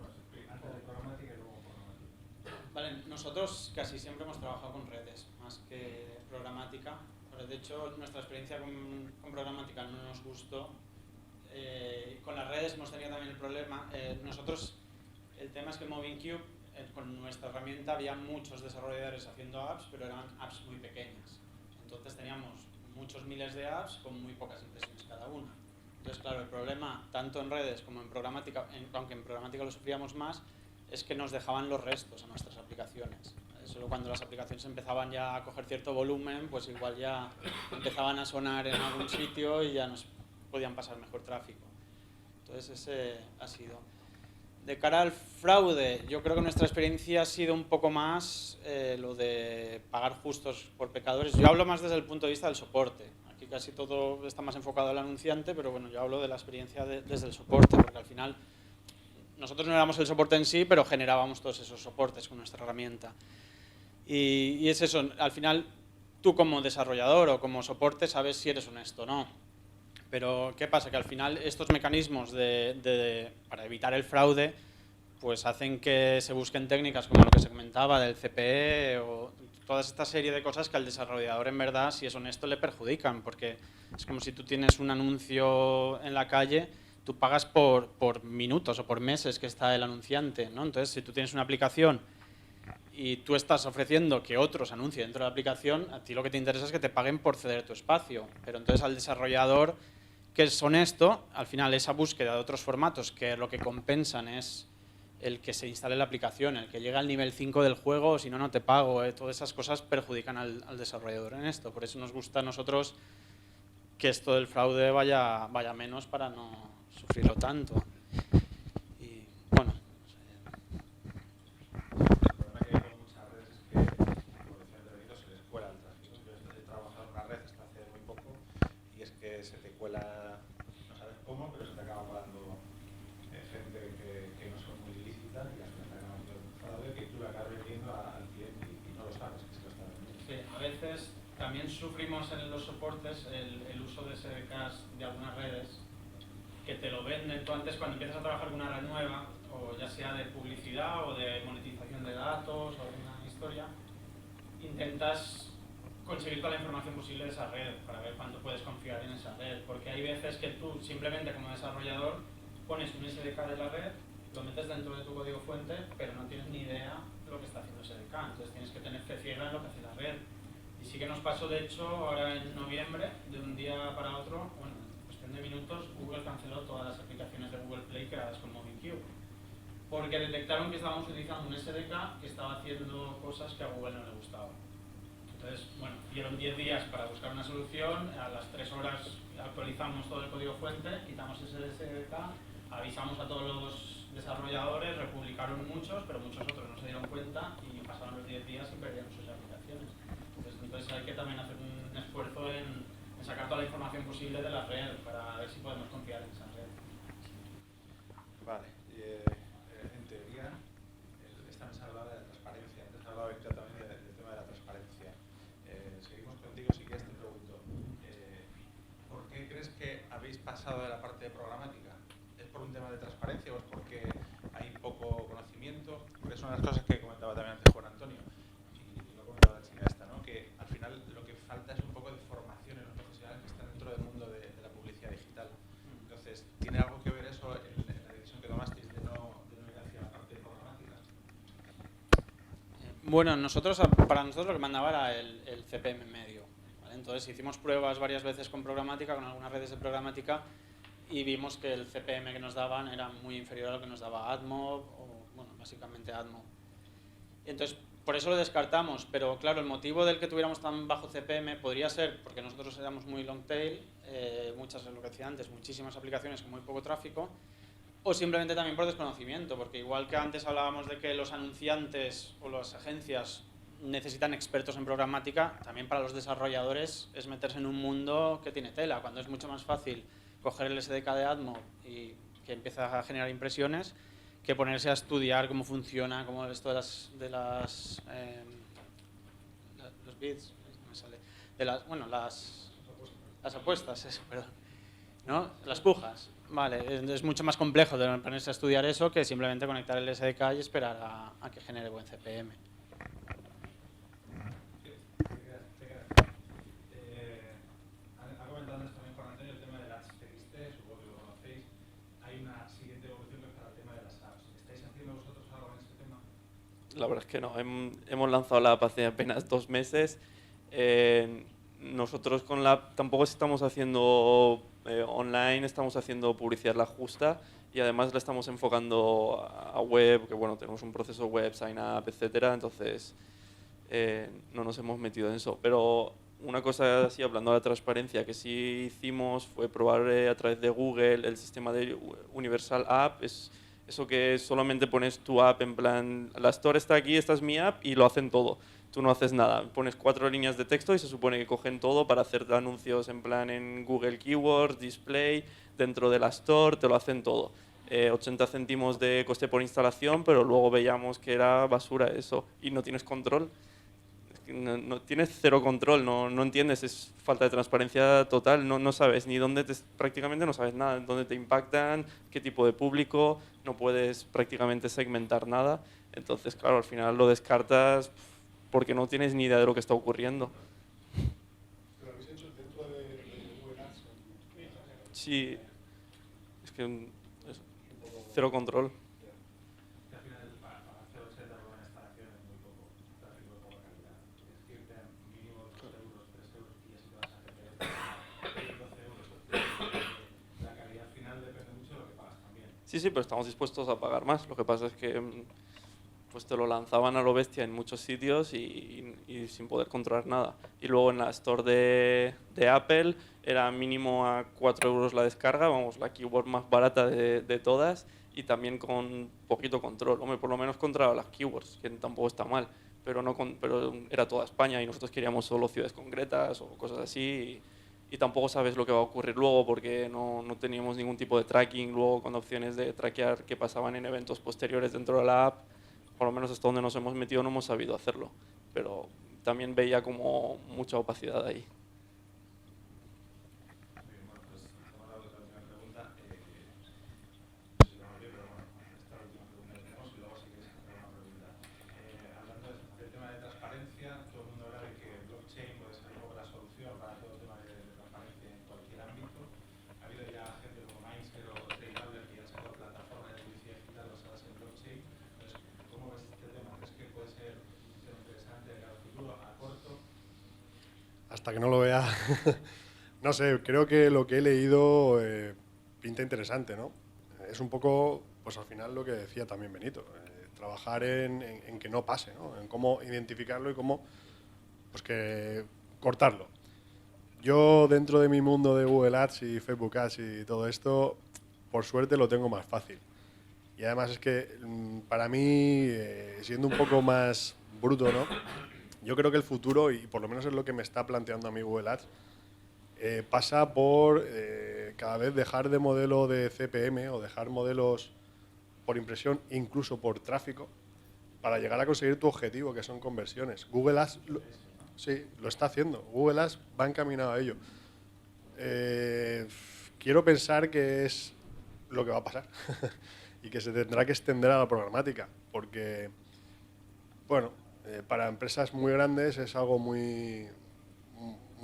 Antes de programática y luego programática. Vale, nosotros casi siempre hemos trabajado con redes, más que programática. Pero de hecho, nuestra experiencia con programática no nos gustó. Con las redes hemos tenido también el problema. Nosotros, el tema es que en MovingCube, con nuestra herramienta, había muchos desarrolladores haciendo apps, pero eran apps muy pequeñas. Entonces teníamos muchos miles de apps con muy pocas impresiones cada una. Entonces, claro, el problema, tanto en redes como en programática, aunque en programática lo sufríamos más, es que nos dejaban los restos a nuestras aplicaciones. Solo cuando las aplicaciones empezaban ya a coger cierto volumen, pues igual ya empezaban a sonar en algún sitio y ya nos podían pasar mejor tráfico. Entonces ese ha sido. De cara al fraude, yo creo que nuestra experiencia ha sido un poco más lo de pagar justos por pecadores. Yo hablo más desde el punto de vista del soporte. Aquí casi todo está más enfocado al anunciante, pero bueno, yo hablo de la experiencia desde el soporte, porque al final nosotros no éramos el soporte en sí, pero generábamos todos esos soportes con nuestra herramienta. Y es eso, al final tú como desarrollador o como soporte sabes si eres honesto o no. Pero ¿qué pasa? Que al final estos mecanismos para evitar el fraude pues hacen que se busquen técnicas como lo que se comentaba del CPE o toda esta serie de cosas que al desarrollador en verdad, si es honesto, le perjudican, porque es como si tú tienes un anuncio en la calle, tú pagas por minutos o por meses que está el anunciante, ¿no? Entonces, si tú tienes una aplicación y tú estás ofreciendo que otros anuncien dentro de la aplicación, a ti lo que te interesa es que te paguen por ceder tu espacio, pero entonces al desarrollador que es honesto, al final esa búsqueda de otros formatos que lo que compensan es el que se instale la aplicación, el que llegue al nivel 5 del juego, si no, no te pago. Todas esas cosas perjudican al desarrollador en esto. Por eso nos gusta a nosotros que esto del fraude vaya menos para no sufrirlo tanto. Y bueno. El problema que hay con muchas redes es que, como decía antes, se les cuela el tráfico. Yo he trabajado en una red hasta hace muy poco y es que se te cuela, no sabes cómo, pero se te acaba colando gente que no son muy ilícita y al final te acaba haciendo un fraude que tú le acabas vendiendo al cliente y no lo sabes que se lo está vendiendo. Sí, a veces también sufrimos en los soportes el uso de SDKs de algunas redes que te lo venden. Tú antes, cuando empiezas a trabajar con una red nueva, o ya sea de publicidad o de monetización de datos o alguna historia, intentas conseguir toda la información posible de esa red para ver cuánto puedes confiar en esa red, porque hay veces que tú simplemente como desarrollador pones un SDK de la red, lo metes dentro de tu código fuente, pero no tienes ni idea de lo que está haciendo SDK, entonces tienes que tener fe ciega en lo que hace la red. Y sí que nos pasó, de hecho, ahora en noviembre, de un día para otro, bueno, en cuestión de minutos, Google canceló todas las aplicaciones de Google Play creadas con MobileQ, porque detectaron que estábamos utilizando un SDK que estaba haciendo cosas que a Google no le gustaban. Entonces, bueno, dieron 10 días para buscar una solución, a las 3 horas actualizamos todo el código fuente, quitamos ese SDK, avisamos a todos los desarrolladores, republicaron muchos, pero muchos otros no se dieron cuenta y pasaron los 10 días y perdieron sus aplicaciones. Entonces hay que también hacer un esfuerzo en sacar toda la información posible de la red para ver si podemos confiar en esa red. Vale. En teoría, esta mesa hablaba de la transparencia. Antes hablaba también del tema de la transparencia. Seguimos contigo, si quieres te pregunto. ¿Por qué crees que habéis pasado de la parte de programática? ¿Es por un tema de transparencia o es porque hay poco conocimiento? Porque es una de las cosas que comentaba también antes Juan Antonio. Y lo comentaba la chica esta, ¿no? Que al final lo que falta es un poco de formación en los profesionales que están dentro del mundo de la publicidad digital. Entonces, ¿tiene algo que ver eso en la decisión que tomasteis de no ir hacia la parte programática? Bueno, para nosotros lo que mandaba era el CPM medio, ¿vale? Entonces hicimos pruebas varias veces con programática, con algunas redes de programática, y vimos que el CPM que nos daban era muy inferior a lo que nos daba AdMob, o bueno, básicamente AdMob. Entonces, por eso lo descartamos, pero claro, el motivo del que tuviéramos tan bajo CPM podría ser porque nosotros éramos muy long tail, muchas, lo que decía antes, muchísimas aplicaciones con muy poco tráfico, o simplemente también por desconocimiento, porque igual que antes hablábamos de que los anunciantes o las agencias necesitan expertos en programática, también para los desarrolladores es meterse en un mundo que tiene tela, cuando es mucho más fácil coger el SDK de AdMob y que empieza a generar impresiones, que ponerse a estudiar cómo funciona, cómo esto los bits, me sale, las apuestas, eso, perdón, ¿no? Las pujas. Vale, es mucho más complejo de ponerse a estudiar eso que simplemente conectar el SDK y esperar a que genere buen CPM. Ha comentado antes también Juan Antonio el tema del Ads TXT, supongo que lo conocéis. Hay una siguiente evolución que es para el tema de las apps. ¿Estáis haciendo vosotros algo en este tema? La verdad es que no. Hemos lanzado la app hace apenas 2 meses. Nosotros con la app tampoco estamos haciendo online, estamos haciendo publicidad la justa y además la estamos enfocando a web, que bueno, tenemos un proceso web, sign up, etcétera, entonces no nos hemos metido en eso. Pero una cosa así, hablando de la transparencia, que sí hicimos fue probar a través de Google el sistema de Universal App. Es eso que solamente pones tu app en plan, la store está aquí, esta es mi app y lo hacen todo. Tú no haces nada, pones 4 líneas de texto y se supone que cogen todo para hacer anuncios en plan en Google Keywords, Display, dentro de la Store, te lo hacen todo. 80 céntimos de coste por instalación, pero luego veíamos que era basura eso y no tienes control. No tienes cero control, no entiendes, es falta de transparencia total, no sabes ni dónde prácticamente no sabes nada, dónde te impactan, qué tipo de público, no puedes prácticamente segmentar nada. Entonces, claro, al final lo descartas porque no tienes ni idea de lo que está ocurriendo. ¿Pero lo habéis hecho dentro de Google Ads? Sí, es que cero control. Al final, para hacer 80 por una instalación es muy poco tráfico de poca calidad. Tienes que irte a mínimo 2 euros, 3 euros y así te vas a hacer 12 euros. Sí, sí, pero estamos dispuestos a pagar más. Lo que pasa es que pues te lo lanzaban a lo bestia en muchos sitios y sin poder controlar nada. Y luego en la store de Apple era mínimo a 4 euros la descarga, vamos, la keyboard más barata de todas, y también con poquito control. Hombre, por lo menos controlaba las keywords, que tampoco está mal, pero, pero era toda España y nosotros queríamos solo ciudades concretas o cosas así. Y tampoco sabes lo que va a ocurrir luego porque no teníamos ningún tipo de tracking luego con opciones de traquear qué pasaban en eventos posteriores dentro de la app. Por lo menos hasta donde nos hemos metido no hemos sabido hacerlo, pero también veía como mucha opacidad ahí. Bueno, pues hemos dado la última pregunta. No sé si lo hemos visto, pero bueno, esta es la última pregunta que tenemos y luego si queréis hacer una pregunta. Hablando del tema de transparencia, todo el mundo habla de que blockchain puede ser un poco la solución para todo el tema de transparencia en cualquier ámbito. Ha habido ya gente como Mindshare o Tradeable que ya han sacado plataformas de publicidad digital basadas en blockchain. Entonces, ¿cómo ves este tema? ¿Crees que puede ser un tema interesante de cara al futuro, a corto? Hasta que no lo vea. No sé, creo que lo que he leído pinta interesante, ¿no? Es un poco, pues al final lo que decía también Benito, trabajar en que no pase, ¿no? En cómo identificarlo y cómo, pues que cortarlo. Yo dentro de mi mundo de Google Ads y Facebook Ads y todo esto, por suerte lo tengo más fácil. Y además es que para mí, siendo un poco más bruto, ¿no? Yo creo que el futuro, y por lo menos es lo que me está planteando a mí Google Ads, pasa por cada vez dejar de modelo de CPM o dejar modelos por impresión, incluso por tráfico, para llegar a conseguir tu objetivo, que son conversiones. Google Ads sí, lo está haciendo. Google Ads va encaminado a ello. Quiero pensar que es lo que va a pasar y que se tendrá que extender a la programática, porque, bueno, para empresas muy grandes es algo muy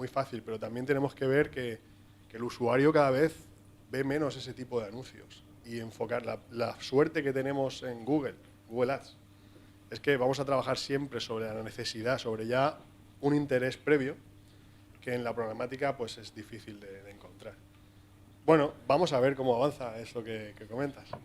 fácil, pero también tenemos que ver que el usuario cada vez ve menos ese tipo de anuncios y enfocar la suerte que tenemos en Google Ads, es que vamos a trabajar siempre sobre la necesidad, sobre ya un interés previo que en la programática pues es difícil de encontrar. Bueno, vamos a ver cómo avanza eso que comentas. Yo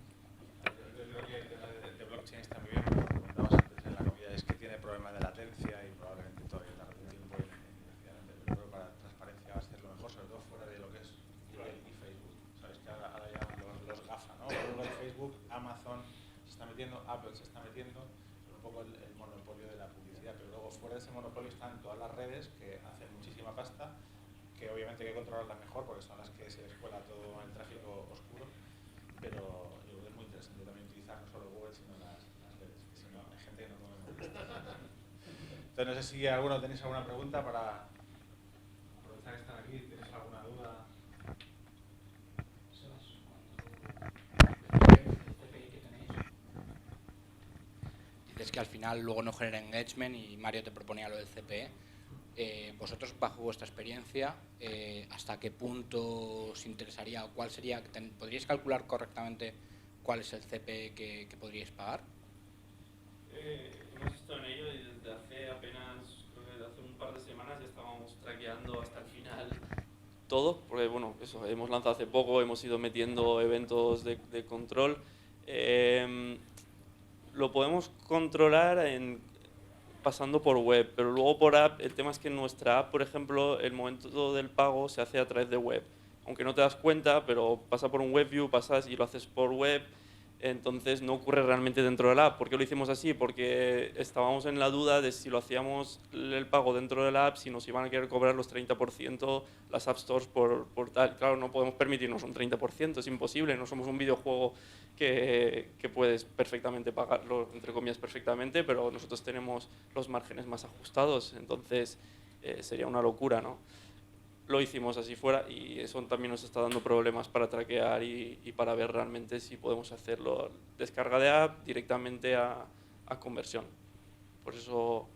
creo que el tema de blockchain está muy bien, como comentabas antes en la comida, es que tiene problemas de latencia y probablemente todavía tarde un tiempo en investigar, pero creo que para transparencia va a ser lo mejor, sobre todo fuera de lo que es Google y Facebook. Sabes que ahora ya los GAFA, ¿no? Google, Facebook, Amazon se está metiendo, Apple se está metiendo, son un poco el monopolio de la publicidad, pero luego fuera de ese monopolio están todas las redes que hacen muchísima pasta, que obviamente hay que controlarlas mejor porque son las que se les cuela todo el tráfico oscuro, pero yo creo que es muy interesante también utilizar no solo Google sino las redes, que si no hay gente que no come. Entonces no sé si tenéis alguna pregunta para aprovechar que están aquí, ¿tenéis alguna duda? Dices que al final luego no genera engagement y Mario te proponía lo del CPE. Vosotros, bajo vuestra experiencia, ¿hasta qué punto os interesaría o cuál sería? ¿Podríais calcular correctamente cuál es el CPE que podríais pagar? Hemos estado en ello y desde hace apenas, creo que desde hace un par de semanas ya estábamos traqueando hasta el final todo, porque bueno, eso, hemos lanzado hace poco, hemos ido metiendo eventos de control. Lo podemos controlar pasando por web, pero luego por app, el tema es que en nuestra app, por ejemplo, el momento del pago se hace a través de web. Aunque no te das cuenta, pero pasa por un web view, pasas y lo haces por web, entonces no ocurre realmente dentro de la app. ¿Por qué lo hicimos así? Porque estábamos en la duda de si lo hacíamos el pago dentro de la app, si nos iban a querer cobrar los 30% las app stores por tal. Claro, no podemos permitirnos un 30%, es imposible, no somos un videojuego que puedes perfectamente pagarlo, entre comillas, perfectamente, pero nosotros tenemos los márgenes más ajustados, entonces sería una locura, ¿no? Lo hicimos así fuera y eso también nos está dando problemas para traquear y para ver realmente si podemos hacerlo descarga de app directamente a conversión. Por eso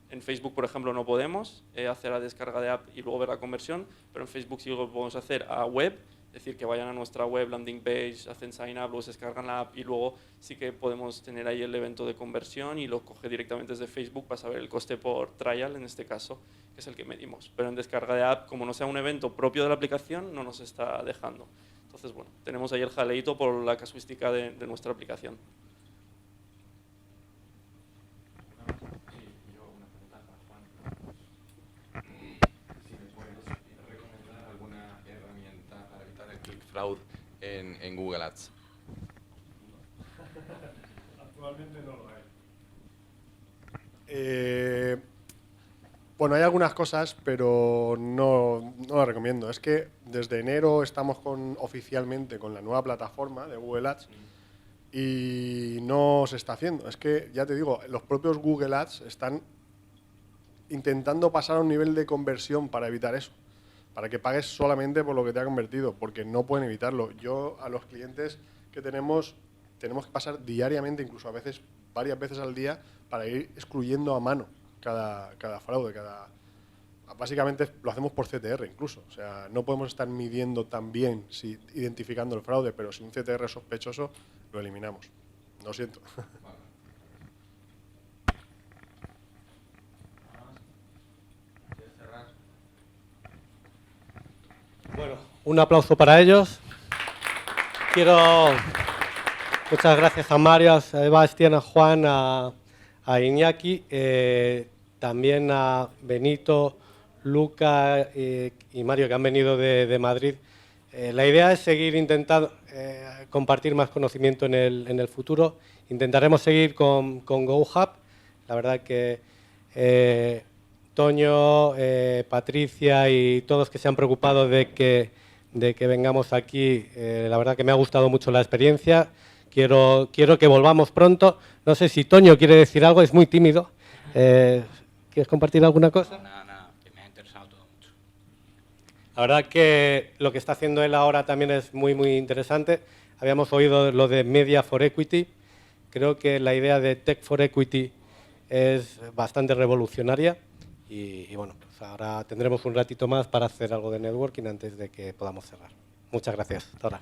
en Facebook, por ejemplo, no podemos hacer la descarga de app y luego ver la conversión, pero en Facebook sí lo podemos hacer a web, es decir, que vayan a nuestra web, landing page, hacen sign up, luego se descargan la app y luego sí que podemos tener ahí el evento de conversión y lo coge directamente desde Facebook para saber el coste por trial, en este caso, que es el que medimos. Pero en descarga de app, como no sea un evento propio de la aplicación, no nos está dejando. Entonces, bueno, tenemos ahí el jaleíto por la casuística de nuestra aplicación. Fraud en Google Ads. Actualmente no lo hay. Bueno, hay algunas cosas, pero no las recomiendo. Es que desde enero estamos oficialmente con la nueva plataforma de Google Ads y no se está haciendo. Es que, ya te digo, los propios Google Ads están intentando pasar a un nivel de conversión para evitar eso, para que pagues solamente por lo que te ha convertido, porque no pueden evitarlo. Yo, a los clientes que tenemos que pasar diariamente, incluso a veces, varias veces al día, para ir excluyendo a mano cada fraude. Básicamente lo hacemos por CTR incluso. O sea, no podemos estar midiendo tan bien identificando el fraude, pero si un CTR es sospechoso, lo eliminamos. Lo siento. Bueno, un aplauso para ellos. Muchas gracias a Mario, a Sebastián, a Juan, a Iñaki, también a Benito, Luca y Mario, que han venido de Madrid. La idea es seguir intentando compartir más conocimiento en el futuro. Intentaremos seguir con GoHub. La verdad que Toño, Patricia y todos que se han preocupado de que vengamos aquí, la verdad que me ha gustado mucho la experiencia. Quiero que volvamos pronto. No sé si Toño quiere decir algo, es muy tímido. ¿Quieres compartir alguna cosa? Nada, que me ha interesado todo mucho. La verdad que lo que está haciendo él ahora también es muy, muy interesante. Habíamos oído lo de Media for Equity. Creo que la idea de Tech for Equity es bastante revolucionaria. Y bueno, pues ahora tendremos un ratito más para hacer algo de networking antes de que podamos cerrar. Muchas gracias. Hasta ahora.